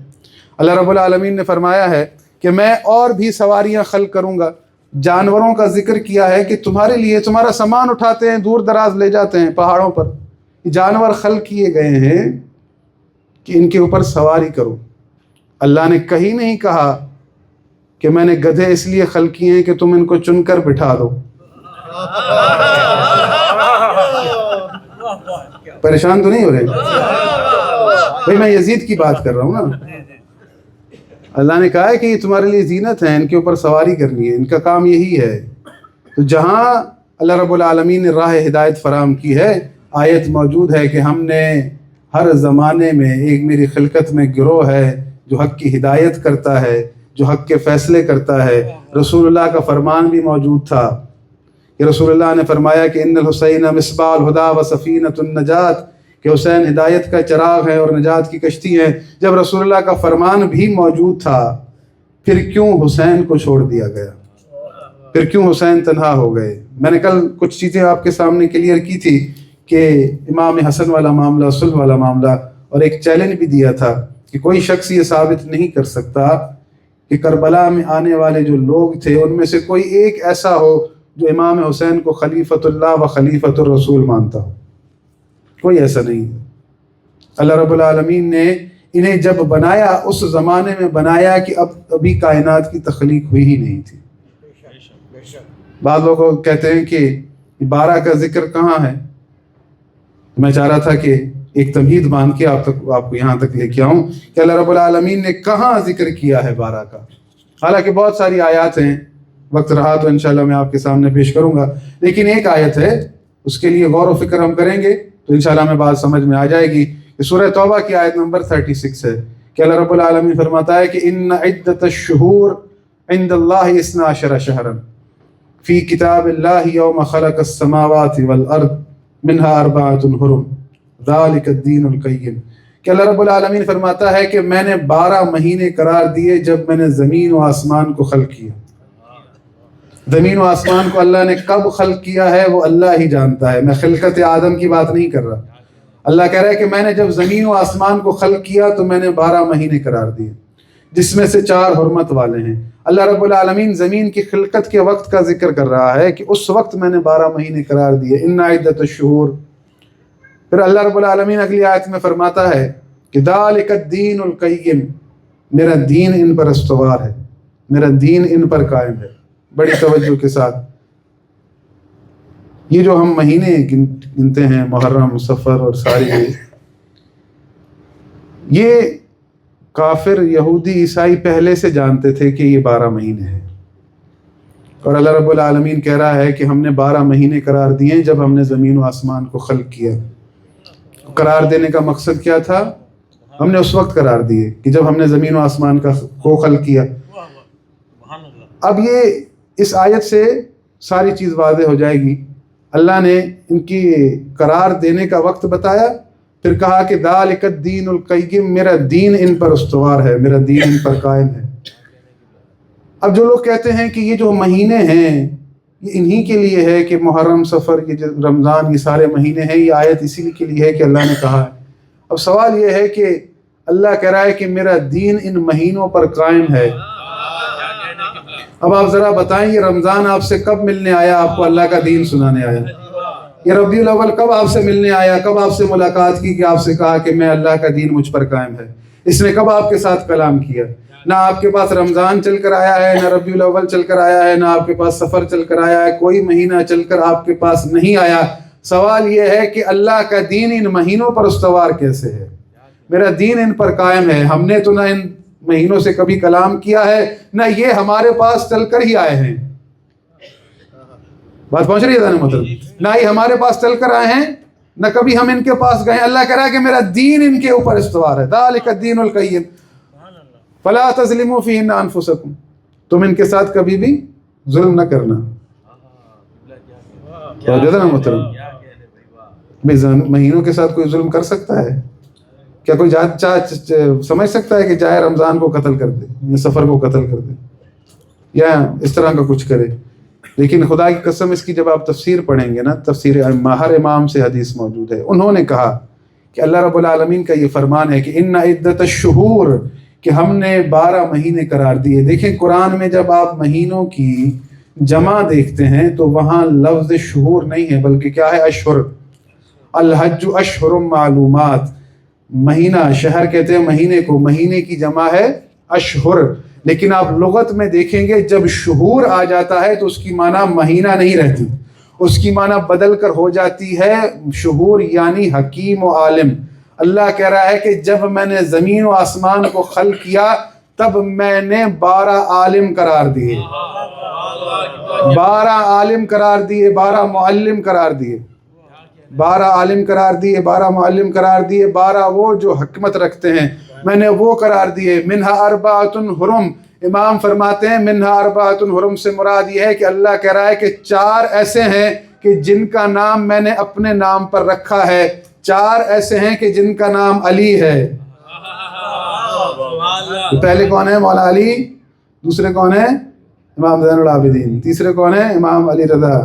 اللہ رب العالمین نے فرمایا ہے کہ میں اور بھی سواریاں خلق کروں گا جانوروں کا ذکر کیا ہے کہ تمہارے لیے تمہارا سامان اٹھاتے ہیں، دور دراز لے جاتے ہیں پہاڑوں پر، جانور خلق کیے گئے ہیں کہ ان کے اوپر سواری کرو۔ اللہ نے کہیں نہیں کہا کہ میں نے گدھے اس لیے خلق کیے ہیں کہ تم ان کو چن کر بٹھا دو۔ پریشان تو نہیں ہو رہے بھائی؟ میں یزید کی بات کر رہا ہوں نا۔ اللہ نے کہا ہے کہ یہ تمہارے لیے زینت ہیں، ان کے اوپر سواری کرنی ہے، ان کا کام یہی ہے۔ تو جہاں اللہ رب العالمین نے راہ ہدایت فراہم کی ہے، آیت موجود ہے کہ ہم نے ہر زمانے میں ایک میری خلقت میں گروہ ہے جو حق کی ہدایت کرتا ہے، جو حق کے فیصلے کرتا ہے۔ رسول اللہ کا فرمان بھی موجود تھا کہ رسول اللہ نے فرمایا کہ ان الحسین مصباح الہدیٰ و سفینۃ النجات، کہ حسین ہدایت کا چراغ ہے اور نجات کی کشتی ہے۔ جب رسول اللہ کا فرمان بھی موجود تھا، پھر کیوں حسین کو چھوڑ دیا گیا؟ پھر کیوں حسین تنہا ہو گئے؟ میں نے کل کچھ چیزیں آپ کے سامنے کلیئر کی تھی کہ امام حسن والا معاملہ، صلح والا معاملہ، اور ایک چیلنج بھی دیا تھا کہ کوئی شخص یہ ثابت نہیں کر سکتا کہ کربلا میں آنے والے جو لوگ تھے ان میں سے کوئی ایک ایسا ہو جو امام حسین کو خلیفۃ اللہ و خلیفۃ الرسول مانتا ہو۔ کوئی ایسا نہیں۔ اللہ رب العالمین نے انہیں جب بنایا اس زمانے میں بنایا کہ ابھی کائنات کی تخلیق ہوئی ہی نہیں تھی۔ بعض لوگ کہتے ہیں کہ 12 کا ذکر کہاں ہے؟ میں چاہ رہا تھا کہ ایک تمہید باندھ کے آپ کو یہاں تک لے کے آؤں کہ اللہ رب العالمین نے کہاں ذکر کیا ہے 12 کا۔ حالانکہ بہت ساری آیات ہیں، وقت رہا تو انشاءاللہ میں آپ کے سامنے پیش کروں گا، لیکن ایک آیت ہے، اس کے لیے غور و فکر ہم کریں گے تو انشاءاللہ ہمیں بات سمجھ میں آ جائے گی۔ کہ سورہ توبہ کی آیت نمبر 36 ہے کہ اللہ رب العالمین فرماتا ہے کہ ان عدۃ الشہور عند اللہ 12 شہرا فی کتاب اللہ یوم خلق السماوات والارض منہا 4 حرم ذالک الدین القیم، کہ اللہ رب العالمین فرماتا ہے کہ میں نے 12 مہینے قرار دیے جب میں نے زمین و آسمان کو خلق کیا۔ زمین و آسمان کو اللہ نے کب خلق کیا ہے وہ اللہ ہی جانتا ہے، میں خلقت آدم کی بات نہیں کر رہا۔ اللہ کہہ رہا ہے کہ میں نے جب زمین و آسمان کو خلق کیا تو میں نے 12 مہینے قرار دیے، جس میں سے 4 حرمت والے ہیں۔ اللہ رب العالمین زمین کی خلقت کے وقت کا ذکر کر رہا ہے کہ اس وقت میں نے 12 مہینے قرار دیے، ان عدۃ الشہور۔ پھر اللہ رب العالمین اگلی آیت میں فرماتا ہے کہ ذالک الدین القیم، میرا دین ان پر استوار ہے، میرا دین ان پر قائم ہے۔ بڑی توجہ کے ساتھ یہ جو ہم مہینے گنتے ہیں، محرم، صفر اور ساری، یہ کافر، یہودی، عیسائی پہلے سے جانتے تھے کہ یہ 12 مہینے ہیں، اور اللہ رب العالمین کہہ رہا ہے کہ ہم نے 12 مہینے قرار دیے جب ہم نے زمین و آسمان کو خلق کیا۔ قرار دینے کا مقصد کیا تھا؟ ہم نے اس وقت قرار دیے کہ جب ہم نے زمین و آسمان کو خلق کیا۔ اب یہ اس آیت سے ساری چیز واضح ہو جائے گی۔ اللہ نے ان کی قرار دینے کا وقت بتایا، پھر کہا کہ ذالک الدین القیم، میرا دین ان پر استوار ہے، میرا دین ان پر قائم ہے۔ اب جو لوگ کہتے ہیں کہ یہ جو مہینے ہیں یہ انہی کے لیے ہے کہ محرم، صفر، یہ رمضان، یہ سارے مہینے ہیں، یہ آیت اسی کے لیے ہے کہ اللہ نے کہا ہے۔ اب سوال یہ ہے کہ اللہ کہہ رہا ہے کہ میرا دین ان مہینوں پر قائم ہے۔ اب آپ ذرا بتائیں، یہ رمضان آپ سے کب ملنے آیا؟ آپ کو اللہ کا دین سنانے آیا؟ یہ ربیع الاول کب آپ سے ملنے آیا؟ کب آپ سے ملاقات کی کہ آپ سے کہا کہ میں اللہ کا دین مجھ پر قائم ہے؟ اس نے کب آپ کے ساتھ کلام کیا؟ نہ آپ کے پاس رمضان چل کر آیا ہے، نہ ربیع الاول چل کر آیا ہے، نہ آپ کے پاس سفر چل کر آیا ہے، کوئی مہینہ چل کر آپ کے پاس نہیں آیا۔ سوال یہ ہے کہ اللہ کا دین ان مہینوں پر استوار کیسے ہے؟ میرا دین ان پر قائم ہے۔ ہم نے تو نہ ان مہینوں سے کبھی کلام کیا ہے، نہ یہ ہمارے پاس چل کر ہی آئے ہیں۔ بات پہنچ رہی ہے مطلب؟ نہ ہی ہمارے پاس چل کر آئے ہیں، نہ کبھی ہم ان کے پاس گئے۔ اللہ کہہ رہا ہے کہ میرا دین ان کے اوپر استوار ہے۔ ذالک الدین القیم فلا تظلموا فیہن انفسکم، تم ان کے ساتھ کبھی بھی ظلم نہ کرنا۔ نا محترم، مہینوں کے ساتھ کوئی ظلم کر سکتا ہے کیا؟ کوئی سمجھ سکتا ہے کہ جائے رمضان کو قتل کر دے یا سفر کو قتل کر دے یا اس طرح کا کچھ کرے؟ لیکن خدا کی قسم اس کی جب آپ تفسیر پڑھیں گے نا، تفسیر ہر امام سے حدیث موجود ہے، انہوں نے کہا کہ اللہ رب العالمین کا یہ فرمان ہے کہ ان عدۃ الشہور، کہ ہم نے 12 مہینے قرار دیے۔ دیکھیں قرآن میں جب آپ مہینوں کی جمع دیکھتے ہیں تو وہاں لفظ شہور نہیں ہے بلکہ کیا ہے؟ اشہر. الحج اشہر معلومات. مہینہ، شہر کہتے ہیں مہینے کو، مہینے کی جمع ہے اشہر. لیکن آپ لغت میں دیکھیں گے جب شہور آ جاتا ہے تو اس کی معنی مہینہ نہیں رہتی، اس کی معنی بدل کر ہو جاتی ہے شہور یعنی حکیم و عالم. اللہ کہہ رہا ہے کہ جب میں نے زمین و آسمان کو خلق کیا تب میں نے 12 عالم قرار دیے، 12 عالم قرار دیے، 12 معلم قرار دیے، 12 عالم قرار دیے، 12 معلم قرار دیے، 12 وہ جو حکمت رکھتے ہیں میں نے وہ قرار دیے. منہا اربعۃ حرم. امام فرماتے ہیں منہا اربعۃ حرم سے مراد یہ ہے کہ اللہ کہہ رہا ہے کہ 4 ایسے ہیں کہ جن کا نام میں نے اپنے نام پر رکھا ہے، 4 ایسے ہیں کہ جن کا نام علی ہے. پہلے کون ہے؟ مولا علی. دوسرے کون ہے؟ امام زین العابدین. تیسرے کون ہے؟ امام علی رضا.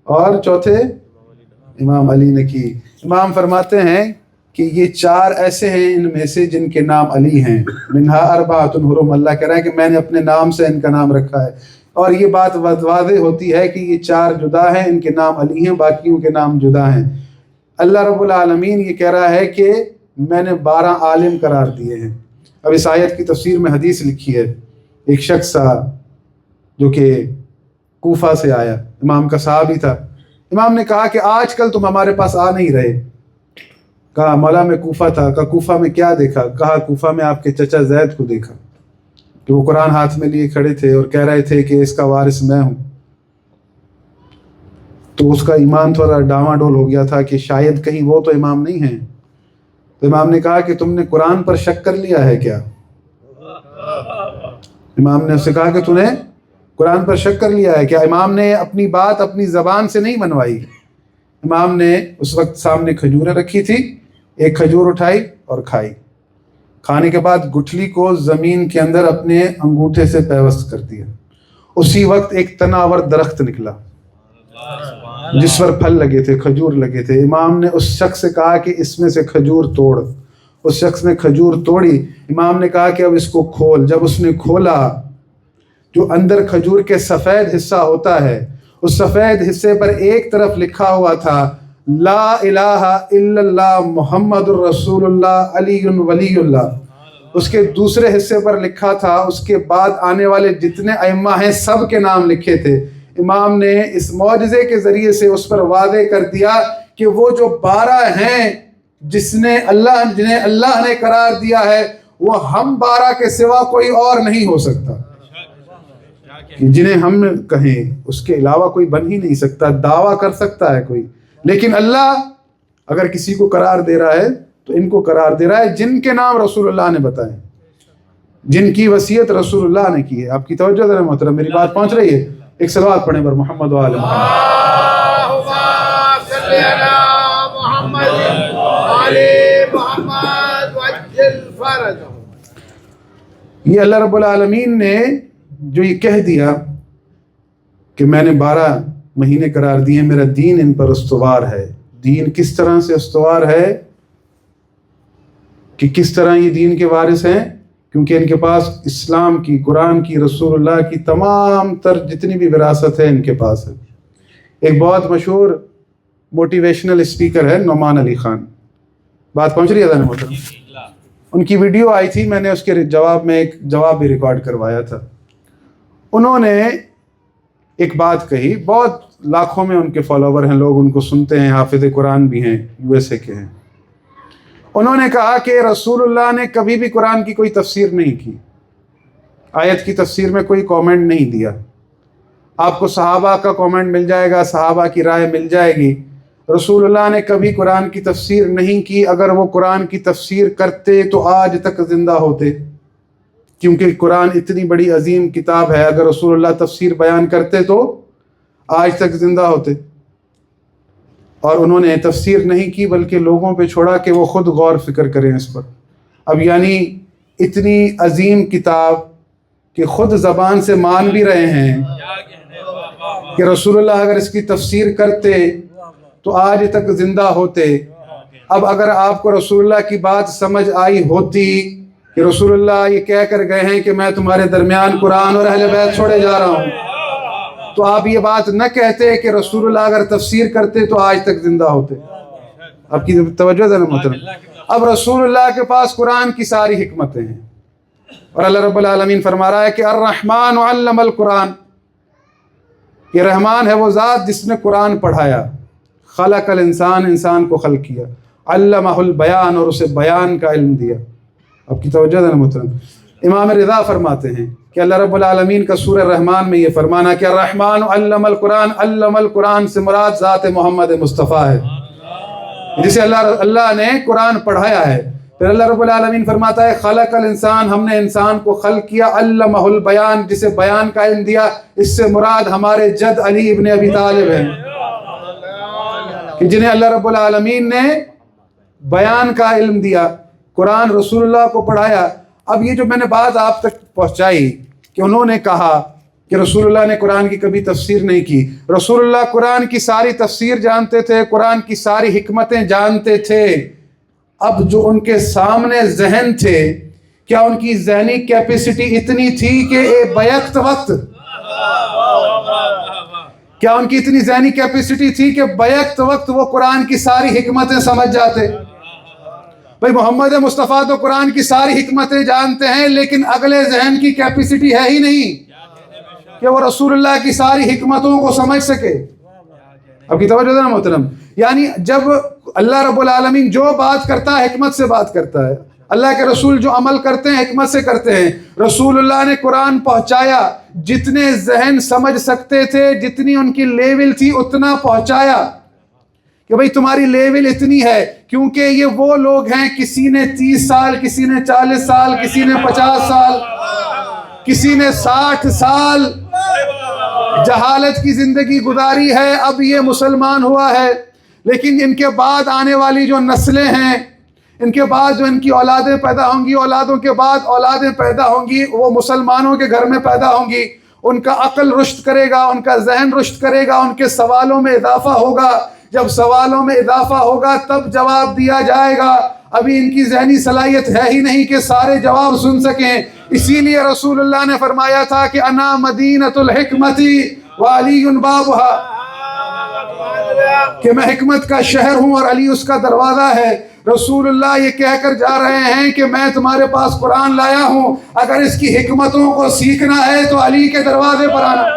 اور چوتھے امام علی نکی. امام فرماتے ہیں کہ یہ 4 ایسے ہیں ان میں سے جن کے نام علی ہیں. منہا اربعۃ حرم. اللہ کہہ رہا ہے کہ میں نے اپنے نام سے ان کا نام رکھا ہے. اور یہ بات واضح ہوتی ہے کہ یہ 4 جدا ہیں، ان کے نام علی ہیں، باقیوں کے نام جدا ہیں. اللہ رب العالمین یہ کہہ رہا ہے کہ میں نے 12 عالم قرار دیے ہیں. اب اس آیت کی تفسیر میں حدیث لکھی ہے. ایک شخص تھا جو کہ کوفہ سے آیا، امام کا صحابی تھا. امام نے کہا کہ آج کل تم ہمارے پاس آ نہیں رہے. کہا مولا میں کوفہ تھا. کہا کوفہ میں کیا دیکھا؟ کہا کوفہ میں آپ کے چچا زید کو دیکھا کہ وہ قرآن ہاتھ میں لیے کھڑے تھے اور کہہ رہے تھے کہ اس کا وارث میں ہوں. تو اس کا ایمان تھوڑا ڈاواڈول ہو گیا تھا کہ شاید کہیں وہ تو امام نہیں ہیں. تو امام نے کہا کہ تم نے قرآن پر شک کر لیا ہے کیا؟ امام نے اس سے کہا کہ تو نے قرآن پر شک کر لیا ہے کیا؟ امام نے اپنی بات اپنی زبان سے نہیں منوائی. امام نے اس وقت سامنے کھجوریں رکھی تھی، ایک کھجور اٹھائی اور کھائی. کھانے کے بعد گٹھلی کو زمین کے اندر اپنے انگوٹھے سے پیوست کر دیا. اسی وقت ایک تناور درخت نکلا جس پر پھل لگے تھے، کھجور لگے تھے. امام نے اس شخص سے کہا کہ اس میں سے کھجور توڑ. اس شخص نے کھجور توڑی. امام نے کہا کہ اب اس کو کھول. جب اس نے کھولا، جو اندر کھجور کے سفید حصہ ہوتا ہے، اس سفید حصے پر ایک طرف لکھا ہوا تھا لا الہ الا اللہ محمد الرسول اللہ علی ولی اللہ. اس کے دوسرے حصے پر لکھا تھا اس کے بعد آنے والے جتنے ائمہ ہیں سب کے نام لکھے تھے. امام نے اس معجزے کے ذریعے سے اس پر واضح کر دیا کہ وہ جو 12 ہیں جنہیں اللہ نے قرار دیا ہے وہ ہم 12 کے سوا کوئی اور نہیں ہو سکتا. جنہیں ہم کہیں اس کے علاوہ کوئی بن ہی نہیں سکتا. دعویٰ کر سکتا ہے کوئی، لیکن اللہ اگر کسی کو قرار دے رہا ہے تو ان کو قرار دے رہا ہے جن کے نام رسول اللہ نے بتائے، جن کی وصیت رسول اللہ نے کی ہے. آپ کی توجہ ذرا محترم، میری بات پہنچ رہی ہے؟ ایک صلوات پڑھیں بر محمد و آل محمد. یہ اللہ رب العالمین نے جو یہ کہہ دیا کہ میں نے 12 مہینے قرار دیے، میرا دین ان پر استوار ہے. دین کس طرح سے استوار ہے کہ کس طرح یہ دین کے وارث ہیں؟ کیونکہ ان کے پاس اسلام کی، قرآن کی، رسول اللہ کی تمام تر جتنی بھی وراثت ہے ان کے پاس ہے. ایک بہت مشہور موٹیویشنل اسپیکر ہے نعمان علی خان. بات پہنچ رہی ہے ذہن محترم؟ ان کی ویڈیو آئی تھی، میں نے اس کے جواب میں ایک جواب بھی ریکارڈ کروایا تھا. انہوں نے ایک بات کہی، بہت لاکھوں میں ان کے فالوور ہیں، لوگ ان کو سنتے ہیں، حافظ قرآن بھی ہیں، USA کے ہیں. انہوں نے کہا کہ رسول اللہ نے کبھی بھی قرآن کی کوئی تفسیر نہیں کی، آیت کی تفسیر میں کوئی کامنٹ نہیں دیا. آپ کو صحابہ کا کامنٹ مل جائے گا، صحابہ کی رائے مل جائے گی. رسول اللہ نے کبھی قرآن کی تفسیر نہیں کی. اگر وہ قرآن کی تفسیر کرتے تو آج تک زندہ ہوتے، کیونکہ قرآن اتنی بڑی عظیم کتاب ہے. اگر رسول اللہ تفسیر بیان کرتے تو آج تک زندہ ہوتے. اور انہوں نے تفسیر نہیں کی بلکہ لوگوں پہ چھوڑا کہ وہ خود غور فکر کریں اس پر. اب یعنی اتنی عظیم کتاب کہ خود زبان سے مان بھی رہے ہیں کہ رسول اللہ اگر اس کی تفسیر کرتے تو آج تک زندہ ہوتے. اب اگر آپ کو رسول اللہ کی بات سمجھ آئی ہوتی کہ رسول اللہ یہ کہہ کر گئے ہیں کہ میں تمہارے درمیان قرآن اور اہل بیت چھوڑے جا رہا ہوں، تو آپ یہ بات نہ کہتے کہ رسول اللہ اگر تفسیر کرتے تو آج تک زندہ ہوتے. آپ کی توجہ ہے نا محترم. اب رسول اللہ کے پاس قرآن کی ساری حکمتیں ہیں اور اللہ رب العالمین فرما رہا ہے کہ الرحمن علم القرآن. یہ رحمان ہے وہ ذات جس نے قرآن پڑھایا. خلق الانسان، انسان کو خلق کیا. علمہ البیان، اور اسے بیان کا علم دیا. آپ کی توجہ ہے نا محترم. امام رضا فرماتے ہیں کہ اللہ رب العالمین کا سورہ رحمان میں یہ فرمانا کہ الرحمن علم القرآن، علم القرآن سے مراد ذات محمد مصطفیٰ ہے جسے اللہ نے قرآن پڑھایا ہے. پھر اللہ رب العالمین فرماتا ہے خلق الانسان، ہم نے انسان کو خلق کیا. علمہ البیان، جسے بیان کا علم دیا. اس سے مراد ہمارے جد علی ابن ابی طالب ہیں کہ جنہیں اللہ رب العالمین نے بیان کا علم دیا. قرآن رسول اللہ کو پڑھایا. اب یہ جو میں نے بات آپ تک پہنچائی کہ انہوں نے کہا کہ رسول اللہ نے قرآن کی کبھی تفسیر نہیں کی. رسول اللہ قرآن کی ساری تفسیر جانتے تھے، قرآن کی ساری حکمتیں جانتے تھے. اب جو ان کے سامنے ذہن تھے، کیا ان کی ذہنی کیپیسٹی اتنی تھی کہ بیک وقت، کیا ان کی اتنی ذہنی کیپیسٹی تھی کہ بیک وقت وہ قرآن کی ساری حکمتیں سمجھ جاتے؟ بھئی محمد مصطفیٰ تو قرآن کی ساری حکمتیں جانتے ہیں، لیکن اگلے ذہن کی کیپیسٹی ہے ہی نہیں کہ وہ رسول اللہ کی ساری حکمتوں کو سمجھ سکے. اب کی توجہ ہے نا محترم. یعنی جب اللہ رب العالمین جو بات کرتا ہے حکمت سے بات کرتا ہے. اللہ کے رسول جو عمل کرتے ہیں حکمت سے کرتے ہیں. رسول اللہ نے قرآن پہنچایا، جتنے ذہن سمجھ سکتے تھے، جتنی ان کی لیول تھی اتنا پہنچایا کہ بھئی تمہاری لیول اتنی ہے. کیونکہ یہ وہ لوگ ہیں، کسی نے 30 سال، کسی نے 40 سال، کسی نے 50 سال، کسی نے 60 سال جہالت کی زندگی گزاری ہے. اب یہ مسلمان ہوا ہے، لیکن ان کے بعد آنے والی جو نسلیں ہیں، ان کے بعد جو ان کی اولادیں پیدا ہوں گی، اولادوں کے بعد اولادیں پیدا ہوں گی، وہ مسلمانوں کے گھر میں پیدا ہوں گی. ان کا عقل رشد کرے گا، ان کا ذہن رشد کرے گا، ان کے سوالوں میں اضافہ ہوگا. جب سوالوں میں اضافہ ہوگا تب جواب دیا جائے گا. ابھی ان کی ذہنی صلاحیت ہے ہی نہیں کہ سارے جواب سن سکیں. اسی لیے رسول اللہ نے فرمایا تھا کہ انا مدینۃ الحکمت وعلی بابھا، کہ میں حکمت کا شہر ہوں اور علی اس کا دروازہ ہے. رسول اللہ یہ کہہ کر جا رہے ہیں کہ میں تمہارے پاس قرآن لایا ہوں، اگر اس کی حکمتوں کو سیکھنا ہے تو علی کے دروازے پر آنا.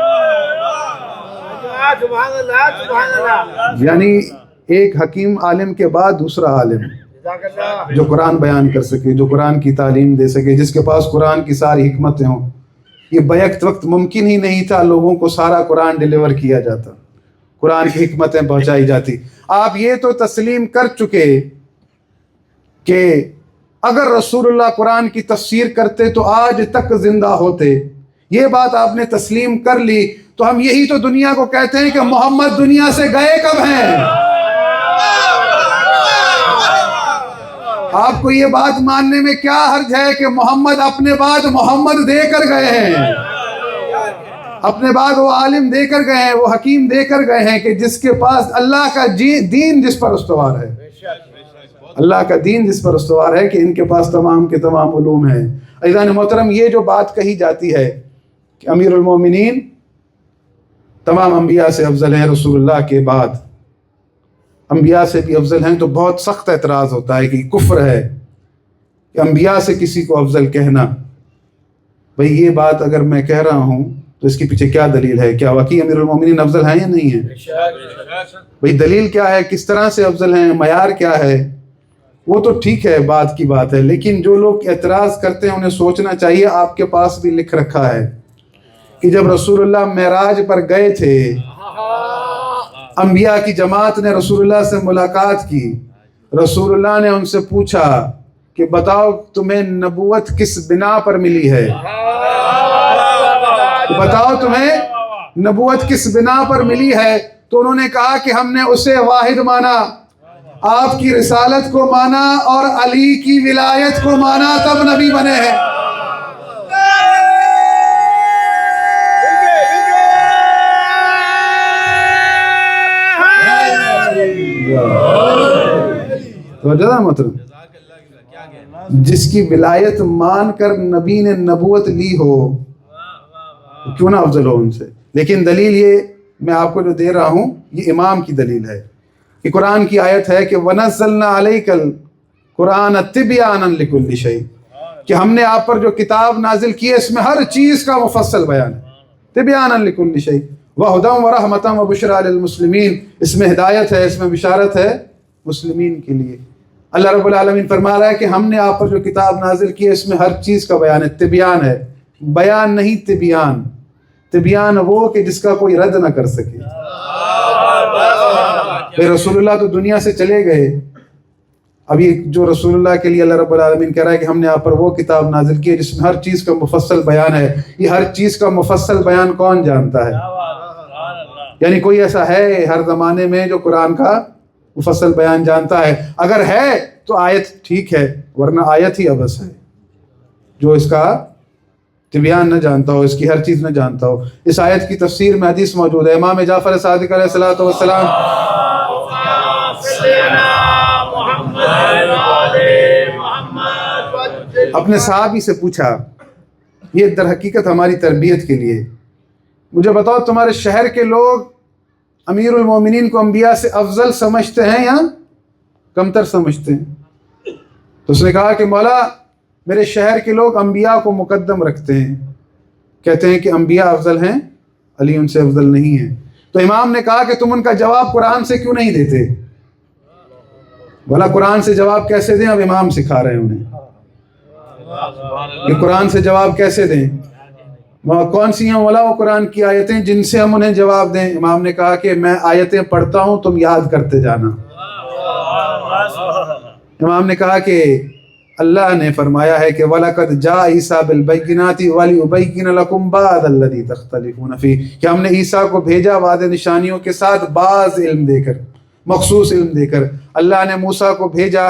یعنی ایک حکیم عالم کے بعد دوسرا عالم جو قرآن بیان کر سکے، جو قرآن کی تعلیم دے سکے، جس کے پاس قرآن کی ساری حکمتیں ہوں. یہ بیک وقت ممکن ہی نہیں تھا لوگوں کو سارا قرآن ڈیلیور کیا جاتا، قرآن کی حکمتیں پہنچائی جاتی. آپ یہ تو تسلیم کر چکے کہ اگر رسول اللہ قرآن کی تفسیر کرتے تو آج تک زندہ ہوتے. یہ بات آپ نے تسلیم کر لی. تو ہم یہی تو دنیا کو کہتے ہیں کہ محمد دنیا سے گئے کب ہیں. آپ کو یہ بات ماننے میں کیا حرج ہے کہ محمد اپنے بعد محمد دے کر گئے ہیں، اپنے بعد وہ عالم دے کر گئے ہیں، وہ حکیم دے کر گئے ہیں کہ جس کے پاس اللہ کا دین جس پر استوار ہے، اللہ کا دین جس پر استوار ہے، کہ ان کے پاس تمام کے تمام علوم ہیں. عزیزان محترم، یہ جو بات کہی جاتی ہے کہ امیر المومنین تمام انبیاء سے افضل ہیں، رسول اللہ کے بعد انبیاء سے بھی افضل ہیں، تو بہت سخت اعتراض ہوتا ہے کہ کفر ہے کہ انبیاء سے کسی کو افضل کہنا. بھئی یہ بات اگر میں کہہ رہا ہوں تو اس کے پیچھے کیا دلیل ہے؟ کیا واقعی امیر المومنین افضل ہیں یا نہیں ہیں؟ بھئی دلیل کیا ہے؟ کس طرح سے افضل ہیں؟ معیار کیا ہے؟ وہ تو ٹھیک ہے، بات کی بات ہے، لیکن جو لوگ اعتراض کرتے ہیں انہیں سوچنا چاہیے. آپ کے پاس بھی لکھ رکھا ہے کہ جب رسول اللہ معراج پر گئے تھے، انبیاء کی جماعت نے رسول اللہ سے ملاقات کی. رسول اللہ نے ان سے پوچھا کہ بتاؤ تمہیں نبوت کس بنا پر ملی ہے؟ بتاؤ تمہیں نبوت کس بنا پر ملی ہے؟ تو انہوں نے کہا کہ ہم نے اسے واحد مانا، آپ کی رسالت کو مانا اور علی کی ولایت کو مانا، تب نبی بنے ہیں. مطلب جس کی ولایت مان کر نبی نے نبوت لی ہو، کیوں نہ افضل ہو ان سے. لیکن دلیل یہ میں آپ کو جو دے رہا ہوں یہ امام کی دلیل ہے کہ قرآن کی آیت ہے کہ وَنَزَّلْنَا عَلَيْكَ الْقُرْآنَ تِبْيَانًا لِكُلِّ شَيْءٍ، کہ ہم نے آپ پر جو کتاب نازل کی ہے اس میں ہر چیز کا مفصل بیان ہے، تِبْيَانًا لِكُلِّ شَيْءٍ وَهُدًى وَرَحْمَةً وَبُشْرَىٰ لِلْمُسْلِمِينَ، اس میں ہدایت ہے، اس میں بشارت ہے مسلمین کے لیے۔ اللہ رب العالمین فرما رہا ہے کہ ہم نے آپ پر جو کتاب نازل کی ہے اس میں ہر چیز کا بیان ہے، تبیان ہے، بیان نہیں تبیان۔ تبیان وہ کہ جس کا کوئی رد نہ کر سکے۔ پھر رسول اللہ تو دنیا سے چلے گئے، ابھی جو رسول اللہ کے لیے اللہ رب العالمین کہہ رہا ہے کہ ہم نے آپ پر وہ کتاب نازل کی ہے جس میں ہر چیز کا مفصل بیان ہے۔ یہ ہر چیز کا مفصل بیان کون جانتا ہے؟ یعنی کوئی ایسا ہے ہر زمانے میں جو قرآن کا مفصل بیان جانتا ہے؟ اگر ہے تو آیت ٹھیک ہے، ورنہ آیت ہی عبث ہے جو اس کا تبیان نہ جانتا ہو، اس کی ہر چیز نہ جانتا ہو۔ اس آیت کی تفسیر میں حدیث موجود ہے، امام جعفر صادق علیہ الصلوۃ والسلام اپنے صحابی سے پوچھا، یہ در حقیقت ہماری تربیت کے لیے، مجھے بتاؤ تمہارے شہر کے لوگ امیر المومنین کو انبیاء سے افضل سمجھتے ہیں یا کمتر سمجھتے ہیں؟ تو اس نے کہا کہ مولا میرے شہر کے لوگ انبیاء کو مقدم رکھتے ہیں، کہتے ہیں کہ انبیاء افضل ہیں، علی ان سے افضل نہیں ہیں۔ تو امام نے کہا کہ تم ان کا جواب قرآن سے کیوں نہیں دیتے؟ بولا قرآن سے جواب کیسے دیں؟ اب امام سکھا رہے ہیں انہیں کہ قرآن سے جواب کیسے دیں۔ کون سی ہیں مولا وہ قرآن کی آیتیں جن سے ہم انہیں جواب دیں؟ امام نے کہا کہ میں آیتیں پڑھتا ہوں، تم یاد کرتے جانا۔ امام نے کہا کہ اللہ نے فرمایا ہے کہ وَلَقَدْ جَاءَ عِیسَىٰ بِالْبَيِّنَاتِ وَلِيُبَيِّنَ لَكُمْ بَعْضَ الَّذِي تَخْتَلِفُونَ فِيهِ، کہ ہم نے عیسیٰ کو بھیجا واضح نشانیوں کے ساتھ، بعض علم دے کر، مخصوص علم دے کر۔ اللہ نے موسیٰ کو بھیجا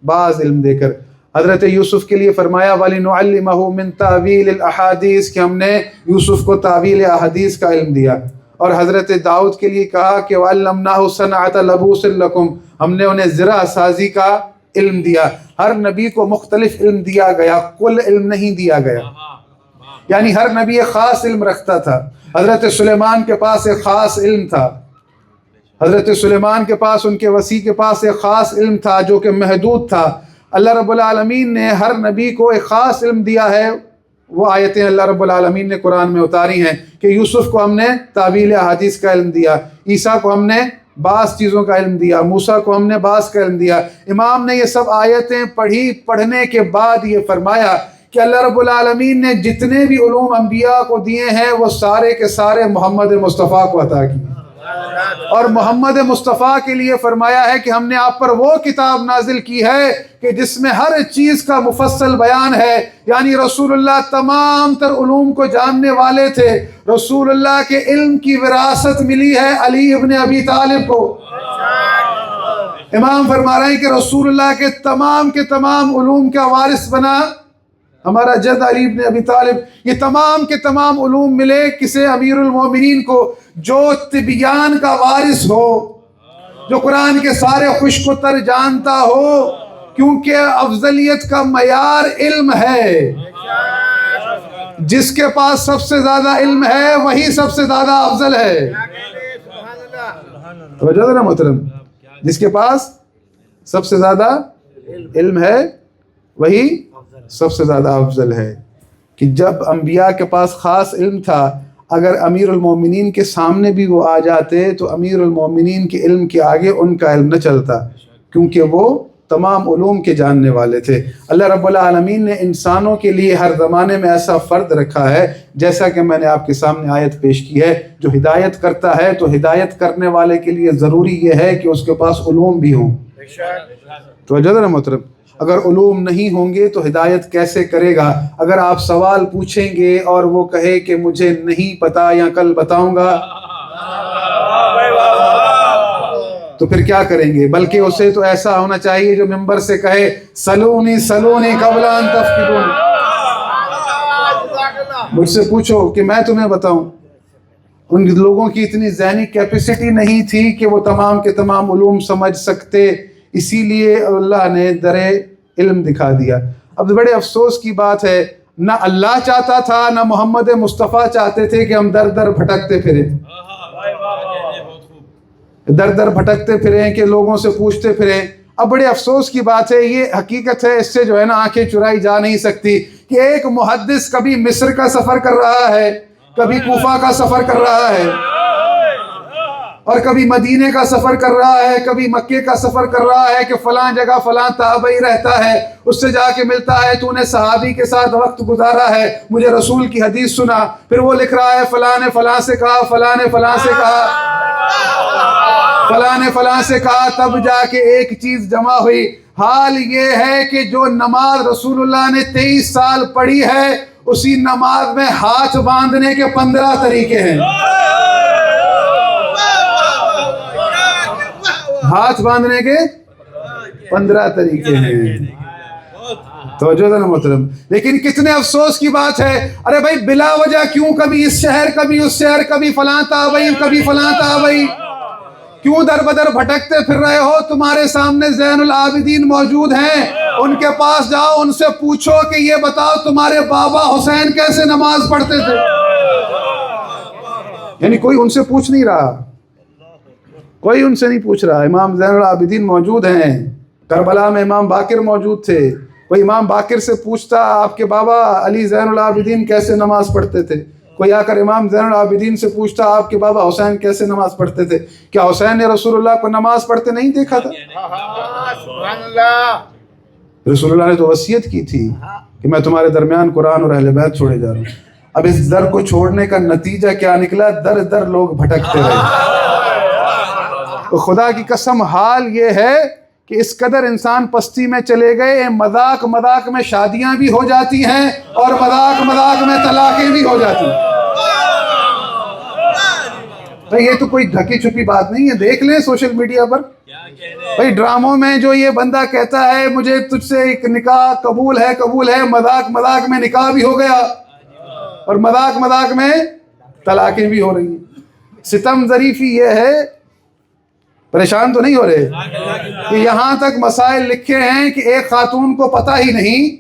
بعض علم دے کر۔ حضرت یوسف کے لیے فرمایا وَلِنُعَلِّمَهُ مِن تَأْوِيلِ الْأَحَادِيثِ، کہ ہم نے یوسف کو تعویل احادیث کا علم دیا۔ اور حضرت داؤد کے لیے کہا کہ وَعَلَّمْنَاهُ صَنْعَةَ لَبُوسٍ لَكُمْ، ہم نے انہیں زرع سازی کا علم دیا۔ ہر نبی کو مختلف علم دیا گیا، کل علم نہیں دیا گیا، یعنی ہر نبی ایک خاص علم رکھتا تھا۔ حضرت سلیمان کے پاس ایک خاص علم تھا، حضرت سلیمان کے پاس، ان کے وسیع کے پاس ایک خاص علم تھا جو کہ محدود تھا۔ اللہ رب العالمین نے ہر نبی کو ایک خاص علم دیا ہے، وہ آیتیں اللہ رب العالمین نے قرآن میں اتاری ہیں کہ یوسف کو ہم نے تعویل احادیث کا علم دیا، عیسیٰ کو ہم نے بعض چیزوں کا علم دیا، موسیٰ کو ہم نے بعض کا علم دیا۔ امام نے یہ سب آیتیں پڑھنے کے بعد یہ فرمایا کہ اللہ رب العالمین نے جتنے بھی علوم انبیاء کو دیے ہیں وہ سارے کے سارے محمد مصطفیٰ کو عطا کیے، اور محمد مصطفیٰ کے لیے فرمایا ہے کہ ہم نے آپ پر وہ کتاب نازل کی ہے کہ جس میں ہر چیز کا مفصل بیان ہے۔ یعنی رسول اللہ تمام تر علوم کو جاننے والے تھے، رسول اللہ کے علم کی وراثت ملی ہے علی ابن ابی طالب کو۔ امام فرما رہے ہیں کہ رسول اللہ کے تمام علوم کا وارث بنا ہمارا جد علی ابن ابی طالب۔ یہ تمام کے تمام علوم ملے کسے؟ امیر المومنین کو، جو تبیان کا وارث ہو، جو قرآن کے سارے خشک و تر جانتا ہو، کیونکہ افضلیت کا معیار علم ہے۔ جس کے پاس سب سے زیادہ علم ہے وہی سب سے زیادہ افضل ہے۔ توجہ نا محترم، جس کے پاس سب سے زیادہ علم ہے وہی سب سے زیادہ افضل ہے۔ کہ جب انبیاء کے پاس خاص علم تھا، اگر امیر المومنین کے سامنے بھی وہ آ جاتے تو امیر المومنین کے علم کے آگے ان کا علم نہ چلتا، کیونکہ وہ تمام علوم کے جاننے والے تھے۔ اللہ رب العالمین نے انسانوں کے لیے ہر زمانے میں ایسا فرد رکھا ہے، جیسا کہ میں نے آپ کے سامنے آیت پیش کی ہے، جو ہدایت کرتا ہے تو ہدایت کرنے والے کے لیے ضروری یہ ہے کہ اس کے پاس علوم بھی ہوں۔ تو وجہ نا محترم، اگر علوم نہیں ہوں گے تو ہدایت کیسے کرے گا؟ اگر آپ سوال پوچھیں گے اور وہ کہے کہ مجھے نہیں پتا یا کل بتاؤں گا، تو پھر کیا کریں گے؟ بلکہ اسے تو ایسا ہونا چاہیے جو ممبر سے کہے سلونی سلونی قبل ان تفقدون، مجھ سے پوچھو کہ میں تمہیں بتاؤں۔ ان لوگوں کی اتنی ذہنی کیپیسٹی نہیں تھی کہ وہ تمام کے تمام علوم سمجھ سکتے، اسی لیے اللہ نے در علم دکھا دیا۔ اب بڑے افسوس کی بات ہے، نہ اللہ چاہتا تھا نہ محمد مصطفیٰ چاہتے تھے کہ ہم در در بھٹکتے پھریں، در در بھٹکتے پھریں کہ لوگوں سے پوچھتے پھریں۔ اب بڑے افسوس کی بات ہے، یہ حقیقت ہے، اس سے جو ہے نا آنکھیں چرائی جا نہیں سکتی کہ ایک محدث کبھی مصر کا سفر کر رہا ہے، کبھی کوفہ کا سفر کر رہا ہے، اور کبھی مدینے کا سفر کر رہا ہے، کبھی مکے کا سفر کر رہا ہے کہ فلاں جگہ فلاں تابعی رہتا ہے، اس سے جا کے ملتا ہے، تو نے صحابی کے ساتھ وقت گزارا ہے، مجھے رسول کی حدیث سنا، پھر وہ لکھ رہا ہے فلاں نے فلاں سے کہا، فلاں نے فلاں سے کہا، فلاں نے فلاں سے کہا، تب جا کے ایک چیز جمع ہوئی۔ حال یہ ہے کہ جو نماز رسول اللہ نے 23 سال پڑھی ہے، اسی نماز میں ہاتھ باندھنے کے 15 طریقے ہیں، ہاتھ باندھنے کے 15 طریقے ہیں۔ توجہ ہے نا محترم، لیکن کتنے افسوس کی بات ہے، ارے بھائی بلا وجہ کیوں کبھی اس شہر کبھی اس شہر، کبھی فلاں تابعی کبھی فلاں تابعی، کیوں در بدر بھٹکتے پھر رہے ہو؟ تمہارے سامنے زین العابدین موجود ہیں، ان کے پاس جاؤ، ان سے پوچھو کہ یہ بتاؤ تمہارے بابا حسین کیسے نماز پڑھتے تھے؟ یعنی کوئی ان سے پوچھ نہیں رہا، کوئی ان سے نہیں پوچھ رہا۔ امام زین العابدین موجود ہیں، کربلا میں امام باقر موجود تھے، کوئی امام باقر سے پوچھتا آپ کے بابا علی زین العابدین کیسے نماز پڑھتے تھے؟ کوئی آ کر امام زین العابدین سے پوچھتا آپ کے بابا حسین کیسے نماز پڑھتے تھے؟ کیا حسین نے رسول اللہ کو نماز پڑھتے نہیں دیکھا تھا؟ سبحان اللہ۔ رسول اللہ نے تو وصیت کی تھی کہ میں تمہارے درمیان قرآن اور اہل بیت چھوڑے جا رہا ہوں۔ اب اس در کو چھوڑنے کا نتیجہ کیا نکلا؟ در در لوگ بھٹکتے رہے۔ تو خدا کی قسم حال یہ ہے کہ اس قدر انسان پستی میں چلے گئے، مذاق مذاق میں شادیاں بھی ہو جاتی ہیں اور مذاق مذاق میں طلاقیں بھی ہو جاتی ہیں۔ بھئی یہ تو کوئی ڈھکی چھپی بات نہیں ہے، دیکھ لیں سوشل میڈیا پر، بھئی ڈراموں میں جو یہ بندہ کہتا ہے مجھے تجھ سے ایک نکاح قبول ہے، مذاق مذاق میں نکاح بھی ہو گیا اور مذاق مذاق میں طلاقیں بھی ہو رہی ہیں۔ ستم ظریفی یہ ہے، پریشان تو نہیں ہو رہے کہ یہاں تک مسائل لکھے ہیں کہ ایک خاتون کو پتہ ہی نہیں،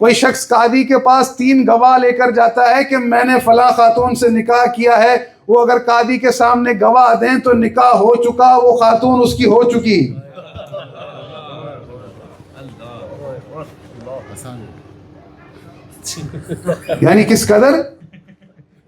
کوئی شخص قاضی کے پاس 3 گواہ لے کر جاتا ہے کہ میں نے فلاں خاتون سے نکاح کیا ہے، وہ اگر قاضی کے سامنے گواہ دیں تو نکاح ہو چکا، وہ خاتون اس کی ہو چکی۔ یعنی کس قدر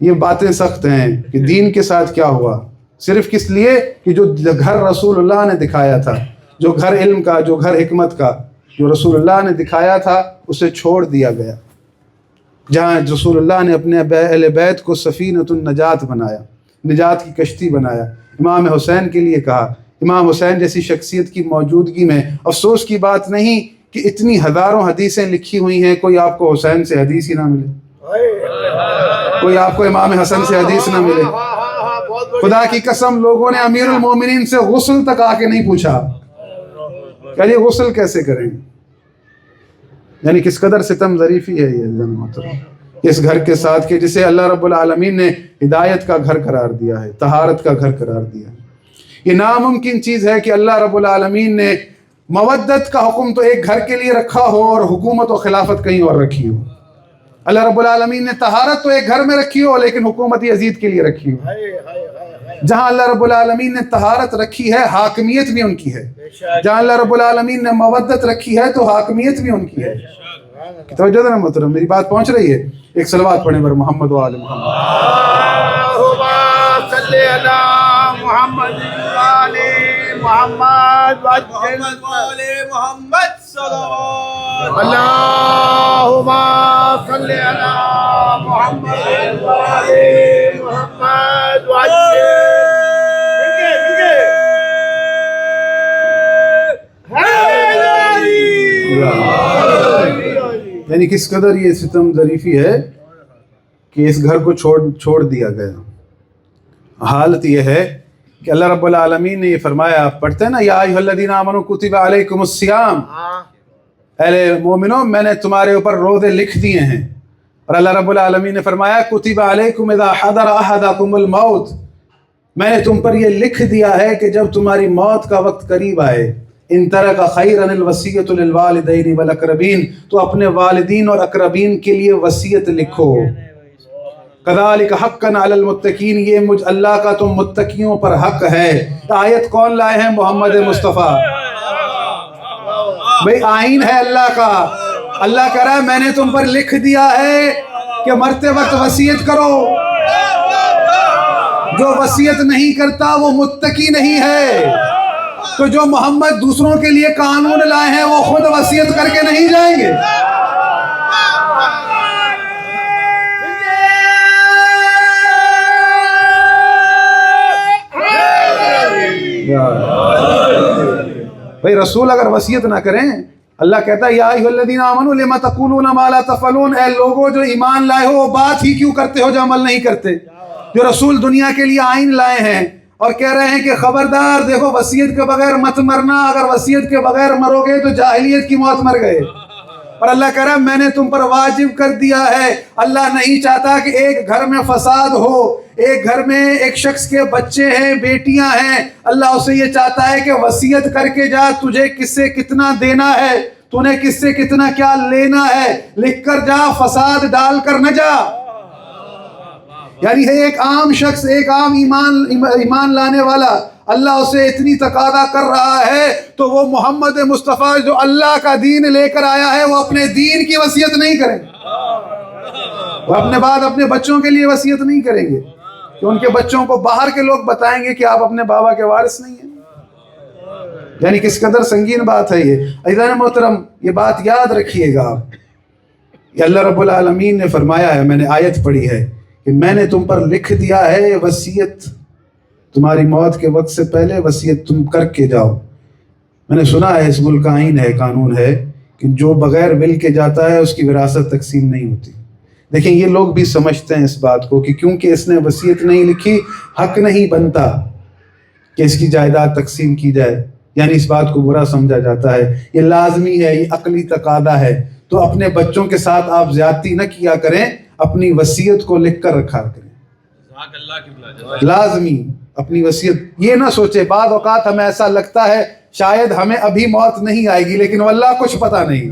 یہ باتیں سخت ہیں کہ دین کے ساتھ کیا ہوا، صرف کس لیے کہ جو گھر رسول اللہ نے دکھایا تھا، جو گھر علم کا، جو گھر حکمت کا، جو رسول اللہ نے دکھایا تھا، اسے چھوڑ دیا گیا۔ جہاں رسول اللہ نے اپنے اہل بیت کو سفینۃ النجات بنایا، نجات کی کشتی بنایا، امام حسین کے لیے کہا، امام حسین جیسی شخصیت کی موجودگی میں افسوس کی بات نہیں کہ اتنی ہزاروں حدیثیں لکھی ہوئی ہیں، کوئی آپ کو حسین سے حدیث ہی نہ ملے، کوئی آپ کو امام حسن سے حدیث نہ ملے۔ خدا کی قسم لوگوں نے امیر المومنین سے غسل تک آ کے نہیں پوچھا کہ یہ غسل کیسے کریں گے۔ یعنی کس قدر ستم ظریفی ہے یہ اس گھر کے ساتھ کہ جسے اللہ رب العالمین نے ہدایت کا گھر قرار دیا ہے، طہارت کا گھر قرار دیا ہے۔ یہ ناممکن چیز ہے کہ اللہ رب العالمین نے مودت کا حکم تو ایک گھر کے لیے رکھا ہو اور حکومت و خلافت کہیں اور رکھی ہو۔ اللہ رب العالمین نے طہارت تو ایک گھر میں رکھی ہو لیکن حکومت یزید کے لیے رکھی ہو۔ جہاں اللہ رب العالمین نے طہارت رکھی ہے حاکمیت بھی ان کی ہے، جہاں اللہ رب العالمین نے مودت رکھی ہے تو حاکمیت بھی ان کی ہے۔ توجہ ہے محترم، میری بات پہنچ رہی ہے؟ ایک صلوات پڑھیں بر محمد و آل محمد۔ اللہم صلی علی محمد و آل محمد وآل محمد صلوات۔ اللہم صلی علی محمد و آل محمد یعنی کس قدر یہ ستم ظریفی ہے کہ اس گھر کو چھوڑ دیا گیا۔ حالت یہ ہے کہ اللہ رب العالمین نے یہ فرمایا، آپ پڑھتے ہیں نا یا ایھا الذین آمنوا کتب علیکم الصیام، اہل مومنوں میں نے تمہارے اوپر روزے لکھ دیے ہیں، اور اللہ رب العالمین نے فرمایا کتب علیکم اذا حضر احدکم الموت، میں نے تم پر یہ لکھ دیا ہے کہ جب تمہاری موت کا وقت قریب آئے، ان ترک خیرا الوصیۃ للوالدین والاقربین، تو اپنے والدین اور اقربین کے لیے وصیت لکھو. کذالک حقا علی المتقین، یہ مجھ اللہ کا تم متقیوں پر حق ہے. آیت کون لائے ہیں؟ محمد مصطفیٰ. بھئی آئین ہے اللہ کا. اللہ کہہ رہا ہے میں نے تم پر لکھ دیا ہے کہ مرتے وقت وصیت کرو. جو وصیت نہیں کرتا وہ متقی نہیں ہے. تو جو محمد دوسروں کے لیے قانون لائے ہیں وہ خود وصیت کر کے نہیں جائیں گے. بھئی رسول اگر وصیت نہ کریں، اللہ کہتا ہے یا ایھا الذین آمنوا لما تقولون ما لا تفعلون، اے لوگوں جو ایمان لائے ہو وہ بات ہی کیوں کرتے ہو جو عمل نہیں کرتے. جو رسول دنیا کے لیے آئین لائے ہیں اور کہہ رہے ہیں کہ خبردار دیکھو وصیت کے بغیر مت مرنا، اگر وصیت کے بغیر مرو گے تو جاہلیت کی موت مر گئے. اور اللہ کہہ رہا ہے میں نے تم پر واجب کر دیا ہے. اللہ نہیں چاہتا کہ ایک گھر میں فساد ہو، ایک گھر میں ایک شخص کے بچے ہیں، بیٹیاں ہیں، اللہ اسے یہ چاہتا ہے کہ وصیت کر کے جا، تجھے کس سے کتنا دینا ہے، تو نے کس سے کتنا کیا لینا ہے، لکھ کر جا، فساد ڈال کر نہ جا. یعنی ایک عام شخص، ایک عام ایمان لانے والا، اللہ اسے اتنی تقاضا کر رہا ہے تو وہ محمد مصطفیٰ جو اللہ کا دین لے کر آیا ہے وہ اپنے دین کی وصیت نہیں کریں گے. وہ اپنے بعد اپنے بچوں کے لیے وصیت نہیں کریں گے کہ ان کے بچوں کو باہر کے لوگ بتائیں گے کہ آپ اپنے بابا کے وارث نہیں ہیں. یعنی کس قدر سنگین بات ہے یہ. عزیزان محترم یہ بات یاد رکھیے گا. یہ اللہ رب العالمین نے فرمایا ہے، میں نے آیت پڑھی ہے کہ میں نے تم پر لکھ دیا ہے وصیت، تمہاری موت کے وقت سے پہلے وصیت تم کر کے جاؤ. میں نے سنا ہے اس ملک کا آئین ہے، قانون ہے کہ جو بغیر ول کے جاتا ہے اس کی وراثت تقسیم نہیں ہوتی. دیکھیں یہ لوگ بھی سمجھتے ہیں اس بات کو کہ کیونکہ اس نے وصیت نہیں لکھی حق نہیں بنتا کہ اس کی جائیداد تقسیم کی جائے، یعنی اس بات کو برا سمجھا جاتا ہے. یہ لازمی ہے، یہ عقلی تقاضا ہے. تو اپنے بچوں کے ساتھ آپ زیادتی نہ کیا کریں، اپنی وصیت کو لکھ کر رکھا کریں. لازمی اپنی وصیت یہ نہ سوچے. بعض اوقات ہمیں ایسا لگتا ہے شاید ہمیں ابھی موت نہیں آئے گی، لیکن واللہ کچھ پتہ نہیں.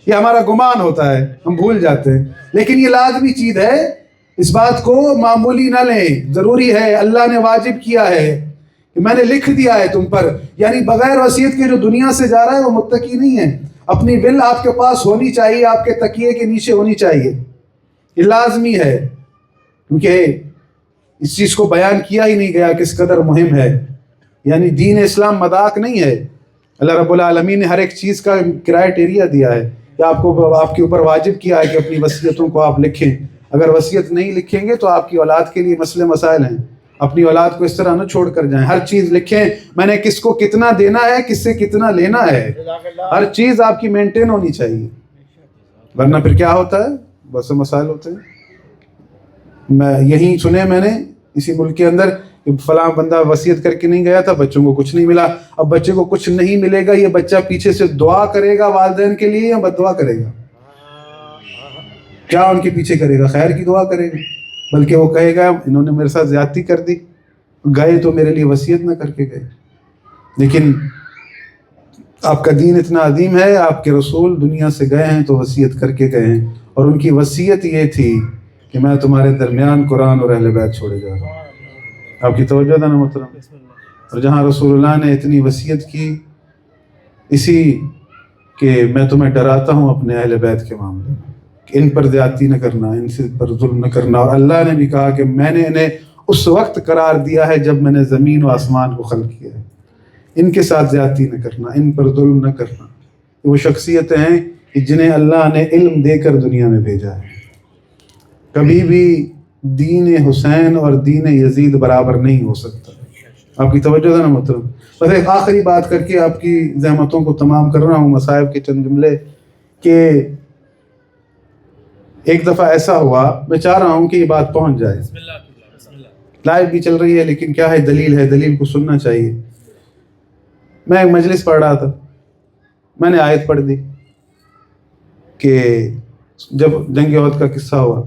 یہ ہمارا گمان ہوتا ہے، ہم بھول جاتے ہیں. لیکن یہ لازمی چیز ہے، اس بات کو معمولی نہ لیں. ضروری ہے، اللہ نے واجب کیا ہے کہ میں نے لکھ دیا ہے تم پر. یعنی بغیر وصیت کے جو دنیا سے جا رہا ہے وہ متقی نہیں ہے. اپنی ول آپ کے پاس ہونی چاہیے، آپ کے تکیے کے نیچے ہونی چاہیے. یہ لازمی ہے کیونکہ اس چیز کو بیان کیا ہی نہیں گیا کس قدر مہم ہے. یعنی دین اسلام مذاق نہیں ہے. اللہ رب العالمین نے ہر ایک چیز کا کرائٹیریا دیا ہے کہ آپ کے اوپر واجب کیا ہے کہ اپنی وصیتوں کو آپ لکھیں. اگر وصیت نہیں لکھیں گے تو آپ کی اولاد کے لیے مسئلے مسائل ہیں. اپنی اولاد کو اس طرح نہ چھوڑ کر جائیں. ہر چیز لکھیں، میں نے کس کو کتنا دینا ہے، کس سے کتنا لینا ہے. ہر چیز آپ کی مینٹین ہونی چاہیے، ورنہ پھر کیا ہوتا ہے، بہت سے مسائل ہوتے ہیں. میں یہی سنے میں نے اسی ملک کے اندر کہ فلاں بندہ وصیت کر کے نہیں گیا تھا، بچوں کو کچھ نہیں ملا. اب بچے کو کچھ نہیں ملے گا، یہ بچہ پیچھے سے دعا کرے گا والدین کے لیے یا بد دعا کرے گا؟ کیا ان کے پیچھے کرے گا؟ خیر کی دعا کرے گا. بلکہ وہ کہے گا انہوں نے میرے ساتھ زیادتی کر دی، گئے تو میرے لیے وصیت نہ کر کے گئے. لیکن آپ کا دین اتنا عظیم ہے، آپ کے رسول دنیا سے گئے ہیں تو وصیت کر کے گئے ہیں، اور ان کی وصیت یہ تھی کہ میں تمہارے درمیان قرآن اور اہل بیت چھوڑے جا رہا ہوں. آپ کی توجہ تھا نا محترم. اور جہاں رسول اللہ نے اتنی وصیت کی اسی کہ میں تمہیں ڈراتا ہوں اپنے اہل بیت کے معاملے میں کہ ان پر زیادتی نہ کرنا، ان سے پر ظلم نہ کرنا. اور اللہ نے بھی کہا کہ میں نے انہیں اس وقت قرار دیا ہے جب میں نے زمین و آسمان کو خلق کیا ہے. ان کے ساتھ زیادتی نہ کرنا، ان پر ظلم نہ کرنا. وہ شخصیتیں ہیں کہ جنہیں اللہ نے علم دے کر دنیا میں بھیجا ہے. کبھی بھی دین حسین اور دین یزید برابر نہیں ہو سکتا. آپ کی توجہ ہے نا محترم. بس ایک آخری بات کر کے آپ کی زحمتوں کو تمام کر رہا ہوں، مصائب کے چند جملے. کہ ایک دفعہ ایسا ہوا، میں چاہ رہا ہوں کہ یہ بات پہنچ جائے. لائیو بھی چل رہی ہے لیکن کیا ہے، دلیل ہے، دلیل کو سننا چاہیے. میں ایک مجلس پڑھ رہا تھا، میں نے آیت پڑھ دی کہ جب جنگ احد کا قصہ ہوا،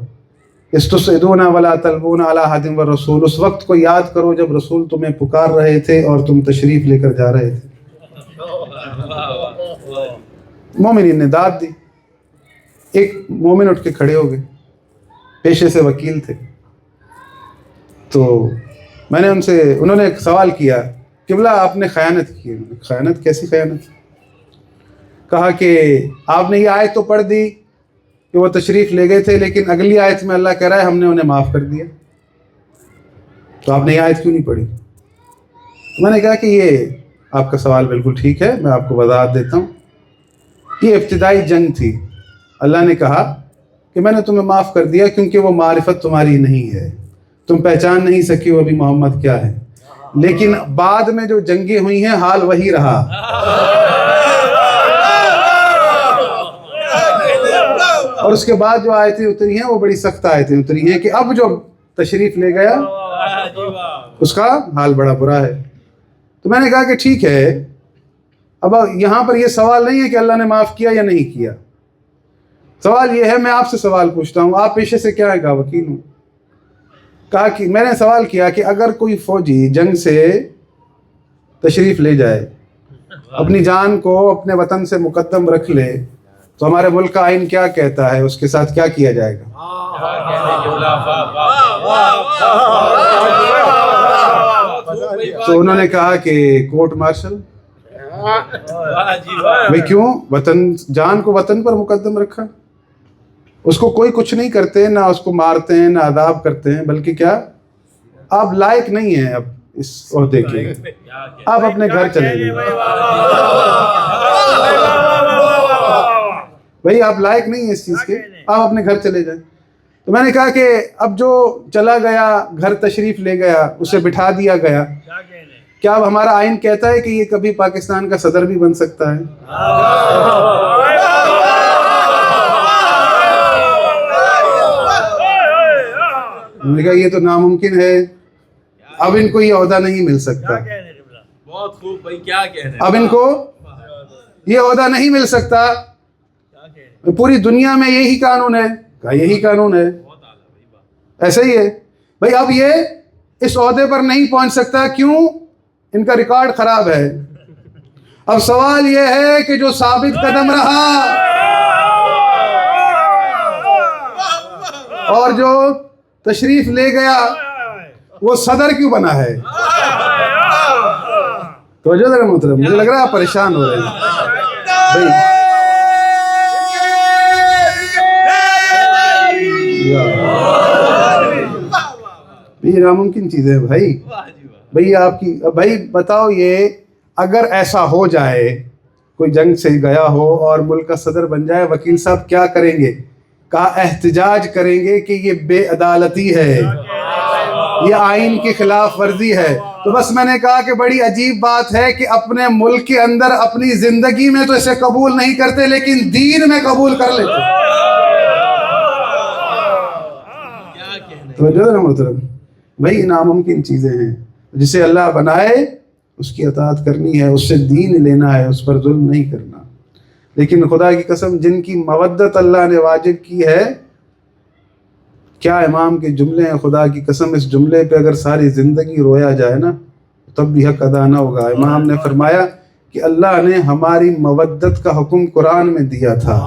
استسعدون ولا تلوون علی احد والرسول، اس وقت کو یاد کرو جب رسول تمہیں پکار رہے تھے اور تم تشریف لے کر جا رہے تھے. مومنین نے داد دی. ایک مومن اٹھ کے کھڑے ہو گئے, پیشے سے وکیل تھے. تو میں نے انہوں نے ایک سوال کیا, قبلہ آپ نے خیانت کی. خیانت کیسی خیانت؟ کہا کہ آپ نے یہ آیت تو پڑھ دی کہ وہ تشریف لے گئے تھے, لیکن اگلی آیت میں اللہ کہہ رہا ہے ہم نے انہیں معاف کر دیا, تو آپ نے یہ آیت کیوں نہیں پڑھی؟ میں نے کہا کہ یہ آپ کا سوال بالکل ٹھیک ہے, میں آپ کو وضاحت دیتا ہوں. یہ ابتدائی جنگ تھی. اللہ نے کہا کہ میں نے تمہیں معاف کر دیا کیونکہ وہ معرفت تمہاری نہیں ہے, تم پہچان نہیں سکی وہ ابھی محمد کیا ہے. لیکن بعد میں جو جنگیں ہوئی ہیں حال وہی رہا. اور اس کے بعد جو آیتیں اتری ہیں وہ بڑی سخت آیتیں اتری ہیں کہ اب جو تشریف لے گیا اس کا حال بڑا برا ہے. تو میں نے کہا کہ ٹھیک ہے, اب یہاں پر یہ سوال نہیں ہے کہ اللہ نے معاف کیا یا نہیں کیا. سوال یہ ہے, میں آپ سے سوال پوچھتا ہوں, آپ پیشے سے کیا ہے؟ کہا وکیل ہوں. کہا کہ میں نے سوال کیا کہ اگر کوئی فوجی جنگ سے تشریف لے جائے, اپنی جان کو اپنے وطن سے مقدم رکھ لے, تو ہمارے ملک کا آئین کیا کہتا ہے, اس کے ساتھ کیا کیا جائے گا؟ تو انہوں نے کہا کہ کورٹ مارشل. بھئی کیوں؟ وطن, جان کو وطن پر مقدم رکھا. اس کو کوئی کچھ نہیں کرتے, نہ اس کو مارتے ہیں نہ عذاب کرتے ہیں, بلکہ کیا آپ لائق نہیں ہیں اب اس عہدے کے, آپ اپنے گھر چلے جائیں. بھئی آپ لائق نہیں ہیں اس چیز کے, آپ اپنے گھر چلے جائیں. تو میں نے کہا کہ اب جو چلا گیا, گھر تشریف لے گیا, اسے بٹھا دیا گیا, کیا اب ہمارا آئین کہتا ہے کہ یہ کبھی پاکستان کا صدر بھی بن سکتا ہے؟ میں نے کہا یہ تو ناممکن ہے, اب ان کو یہ عہدہ نہیں مل سکتا. بہت خوب بھائی, کیا کہہ رہے ہیں, اب ان کو یہ عہدہ نہیں مل سکتا. پوری دنیا میں یہی قانون ہے. کہا یہی قانون ہے, ایسا ہی ہے. بھائی اب یہ اس عہدے پر نہیں پہنچ سکتا, کیوں؟ ان کا ریکارڈ خراب ہے. اب سوال یہ ہے کہ جو ثابت قدم رہا اور جو تشریف لے گیا وہ صدر کیوں بنا ہے؟ توجہ ذرا محترم, مجھے لگ رہا ہے آپ پریشان ہو رہے ہیں. یہ ناممکن چیز ہے بھائی. بھائی آپ کی, بھائی بتاؤ, یہ اگر ایسا ہو جائے, کوئی جنگ سے گیا ہو اور ملک کا صدر بن جائے, وکیل صاحب کیا کریں گے؟ کہا احتجاج کریں گے کہ یہ بے عدالتی ہے, یہ آئین کی خلاف ورزی ہے. تو بس میں نے کہا کہ بڑی عجیب بات ہے کہ اپنے ملک کے اندر اپنی زندگی میں تو اسے قبول نہیں کرتے, لیکن دین میں قبول کر لیتے. تو جو ہے نا محترم, بھائی ناممکن چیزیں ہیں. جسے اللہ بنائے اس کی اطاعت کرنی ہے, اس سے دین لینا ہے, اس پر ظلم نہیں کرنا. لیکن خدا کی قسم جن کی مودت اللہ نے واجب کی ہے, کیا امام کے جملے ہیں, خدا کی قسم اس جملے پہ اگر ساری زندگی رویا جائے نا تب بھی حق ادا نہ ہوگا. امام نے فرمایا کہ اللہ نے ہماری مودت کا حکم قرآن میں دیا تھا,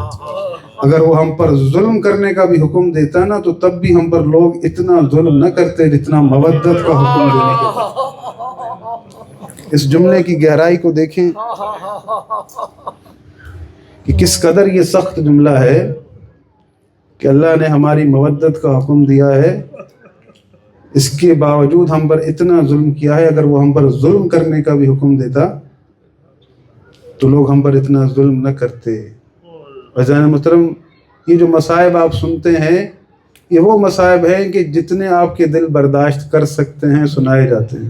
اگر وہ ہم پر ظلم کرنے کا بھی حکم دیتا نا تو تب بھی ہم پر لوگ اتنا ظلم نہ کرتے جتنا مودت کا حکم دینے کے بعد. اس جملے کی گہرائی کو دیکھیں کہ کس قدر یہ سخت جملہ ہے کہ اللہ نے ہماری مودت کا حکم دیا ہے, اس کے باوجود ہم پر اتنا ظلم کیا ہے. اگر وہ ہم پر ظلم کرنے کا بھی حکم دیتا تو لوگ ہم پر اتنا ظلم نہ کرتے. عزیزان محترم, یہ جو مصائب آپ سنتے ہیں یہ وہ مصائب ہیں کہ جتنے آپ کے دل برداشت کر سکتے ہیں سنائے جاتے ہیں,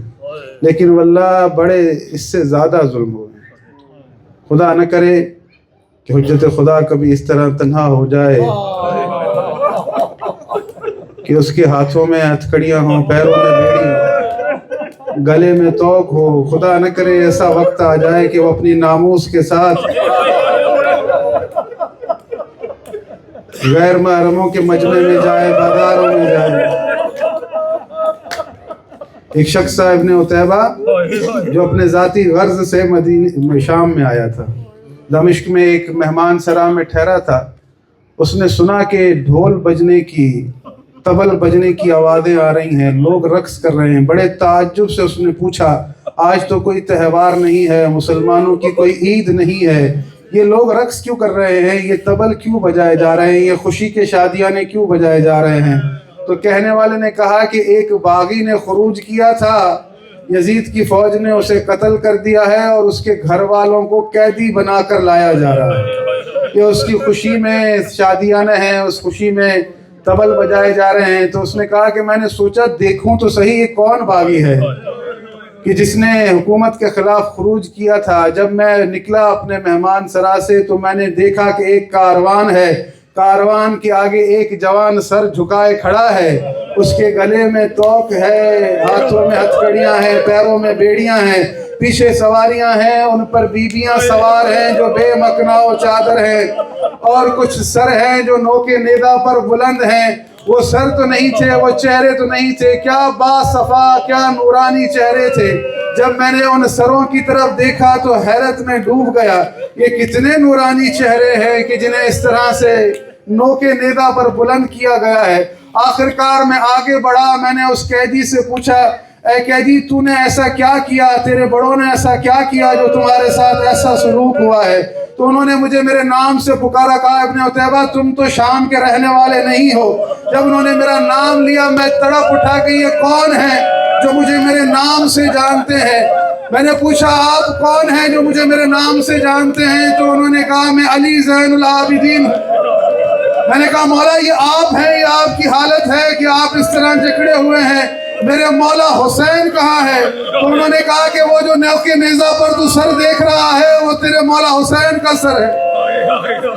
لیکن واللہ بڑے اس سے زیادہ ظلم ہوئے ہیں. خدا نہ کرے کہ حجت خدا کبھی اس طرح تنہا ہو جائے کہ اس کے ہاتھوں میں ہتھکڑیاں ہوں, پیروں میں بیڑی ہوں, گلے میں توق ہو. خدا نہ کرے ایسا وقت آ جائے کہ وہ اپنی ناموس کے ساتھ غیر محرموں کے مجمع میں جائے, بازاروں میں جائے. ایک شخص صاحب نے عتیبہ جو اپنے ذاتی غرض سے شام میں آیا تھا, دمشق میں ایک مہمان سرا میں ٹھہرا تھا. اس نے سنا کہ ڈھول بجنے کی، طبل بجنے کی آوازیں آ رہی ہیں، لوگ رقص کر رہے ہیں. بڑے تعجب سے اس نے پوچھا آج تو کوئی تہوار نہیں ہے، مسلمانوں کی کوئی عید نہیں ہے، یہ لوگ رقص کیوں کر رہے ہیں، یہ طبل کیوں بجائے جا رہے ہیں، یہ خوشی کے شادیانے کیوں بجائے جا رہے ہیں؟ تو کہنے والے نے کہا کہ ایک باغی نے خروج کیا تھا، یزید کی فوج نے اسے قتل کر دیا ہے اور اس کے گھر والوں کو قیدی بنا کر لایا جا رہا ہے. یہ اس کی خوشی میں شادیانے ہیں، اس خوشی میں طبل بجائے جا رہے ہیں. تو اس نے کہا کہ میں نے سوچا دیکھوں تو صحیح یہ کون باغی ہے کہ جس نے حکومت کے خلاف خروج کیا تھا. جب میں نکلا اپنے مہمان سرا سے تو میں نے دیکھا کہ ایک کاروان ہے، کاروان کے آگے ایک جوان سر جھکائے کھڑا ہے، اس کے گلے میں توق ہے، ہاتھوں میں ہتھکڑیاں ہیں، پیروں میں بیڑیاں ہیں، پیچھے سواریاں ہیں، ان پر بیبیاں سوار ہیں جو بے مکناؤ چادر ہیں، اور کچھ سر ہیں جو نوکے نیزہ پر بلند ہیں. وہ سر تو نہیں تھے، وہ چہرے تو نہیں تھے، کیا باصفا کیا نورانی چہرے تھے. جب میں نے ان سروں کی طرف دیکھا تو حیرت میں ڈوب گیا. یہ کتنے نورانی چہرے ہیں کہ جنہیں اس طرح سے نوکے نیزہ پر بلند کیا گیا ہے. آخرکار میں آگے بڑھا، میں نے اس قیدی سے پوچھا اے قیدی تو نے ایسا کیا کیا، تیرے بڑوں نے ایسا کیا کیا جو تمہارے ساتھ ایسا سلوک ہوا ہے؟ تو انہوں نے مجھے میرے نام سے پکارا، کہا ابن عتیبہ تم تو شام کے رہنے والے نہیں ہو. جب انہوں نے میرا نام لیا میں تڑپ اٹھا کہ یہ کون ہے جو مجھے میرے نام سے جانتے ہیں. میں نے پوچھا آپ کون ہیں جو مجھے میرے نام سے جانتے ہیں؟ تو انہوں نے کہا میں علی زین العابدین ہوں. میں نے کہا مولا یہ آپ ہیں، یہ آپ کی حالت ہے کہ آپ اس طرح جکڑے ہوئے ہیں، میرے مولا حسین کہاں ہے؟ تو انہوں نے کہا کہ وہ جو نوکے نیزہ پر تو سر دیکھ رہا ہے وہ تیرے مولا حسین کا سر ہے.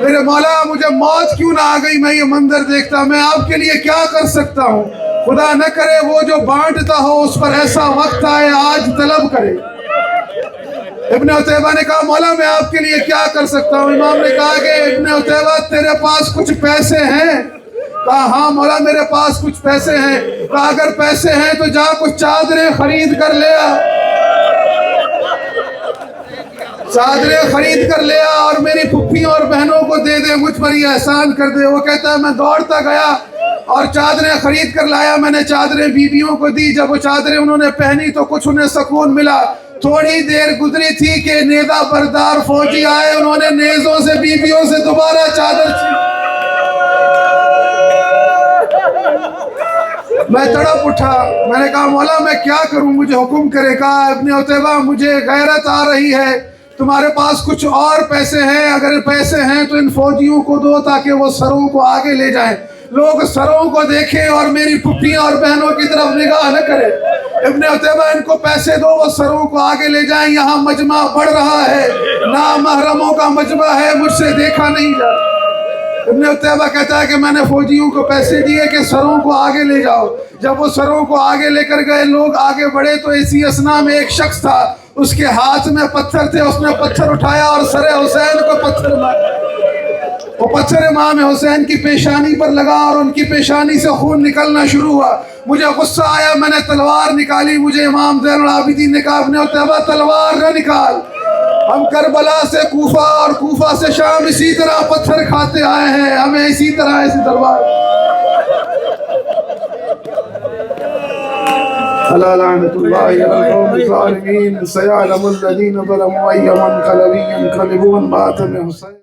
میرے مولا مجھے موت کیوں نہ آ گئی، میں یہ منظر دیکھتا، میں آپ کے لیے کیا کر سکتا ہوں؟ خدا نہ کرے وہ جو بانٹتا ہو اس پر ایسا وقت آئے آج طلب کرے. ابن عتیبہ نے کہا مولا میں آپ کے لیے کیا کر سکتا ہوں؟ امام نے کہا کہ ابن عتیبہ تیرے پاس کچھ پیسے ہیں؟ کہا ہاں مولا میرے پاس کچھ پیسے ہیں. کہا اگر پیسے ہیں تو جا کچھ چادریں خرید کر لے آ، چادریں خرید کر لے آ اور میری پھپھیوں اور بہنوں کو دے دے، مجھ پر یہ احسان کر دے. وہ کہتا ہے میں دوڑتا گیا اور چادریں خرید کر لایا. میں نے چادریں بیویوں کو دی. جب وہ چادریں انہوں نے پہنی تو کچھ انہیں سکون ملا. تھوڑی دیر گزری تھی کہ نیزہ بردار فوجی آئے، انہوں نے نیزوں سے بیویوں سے دوبارہ چادر چھین. میں تڑپ اٹھا، میں نے کہا مولا میں کیا کروں، مجھے حکم کرے. کہا ابن عتیبہ مجھے غیرت آ رہی ہے، تمہارے پاس کچھ اور پیسے ہیں؟ اگر پیسے ہیں تو ان فوجیوں کو دو تاکہ وہ سروں کو آگے لے جائیں. لوگ سروں کو دیکھیں اور میری پھپھیاں اور بہنوں کی طرف نگاہ نہ کریں. ابن عتیبہ ان کو پیسے دو، وہ سروں کو آگے لے جائیں. یہاں مجمع بڑھ رہا ہے، نامحرموں کا مجمع ہے، مجھ سے دیکھا نہیں جاتا. ابن عتیبہ کہتا ہے کہ میں نے فوجیوں کو پیسے دیے کہ سروں کو آگے لے جاؤ. جب وہ سروں کو آگے لے کر گئے، لوگ آگے بڑھے تو اسی اثنا میں ایک شخص تھا، اس کے ہاتھ میں پتھر تھے. اس نے پتھر اٹھایا اور سر حسین کو پتھر مارا. وہ پتھر امام حسین کی پیشانی پر لگا اور ان کی پیشانی سے خون نکلنا شروع ہوا. مجھے غصہ آیا، میں نے تلوار نکالی. مجھے امام زین العابدین نے کہا ابن عتیبہ تلوار نہ نکال، ہم کربلا سے کوفہ اور کوفہ سے شام اسی طرح پتھر کھاتے آئے ہیں، ہمیں اسی طرح ایسی تلوار. الا لعنۃ اللہ علی القوم الظالمین سیعلم الذین ظلموا ای منقلب ینقلبون. ماتم حسین.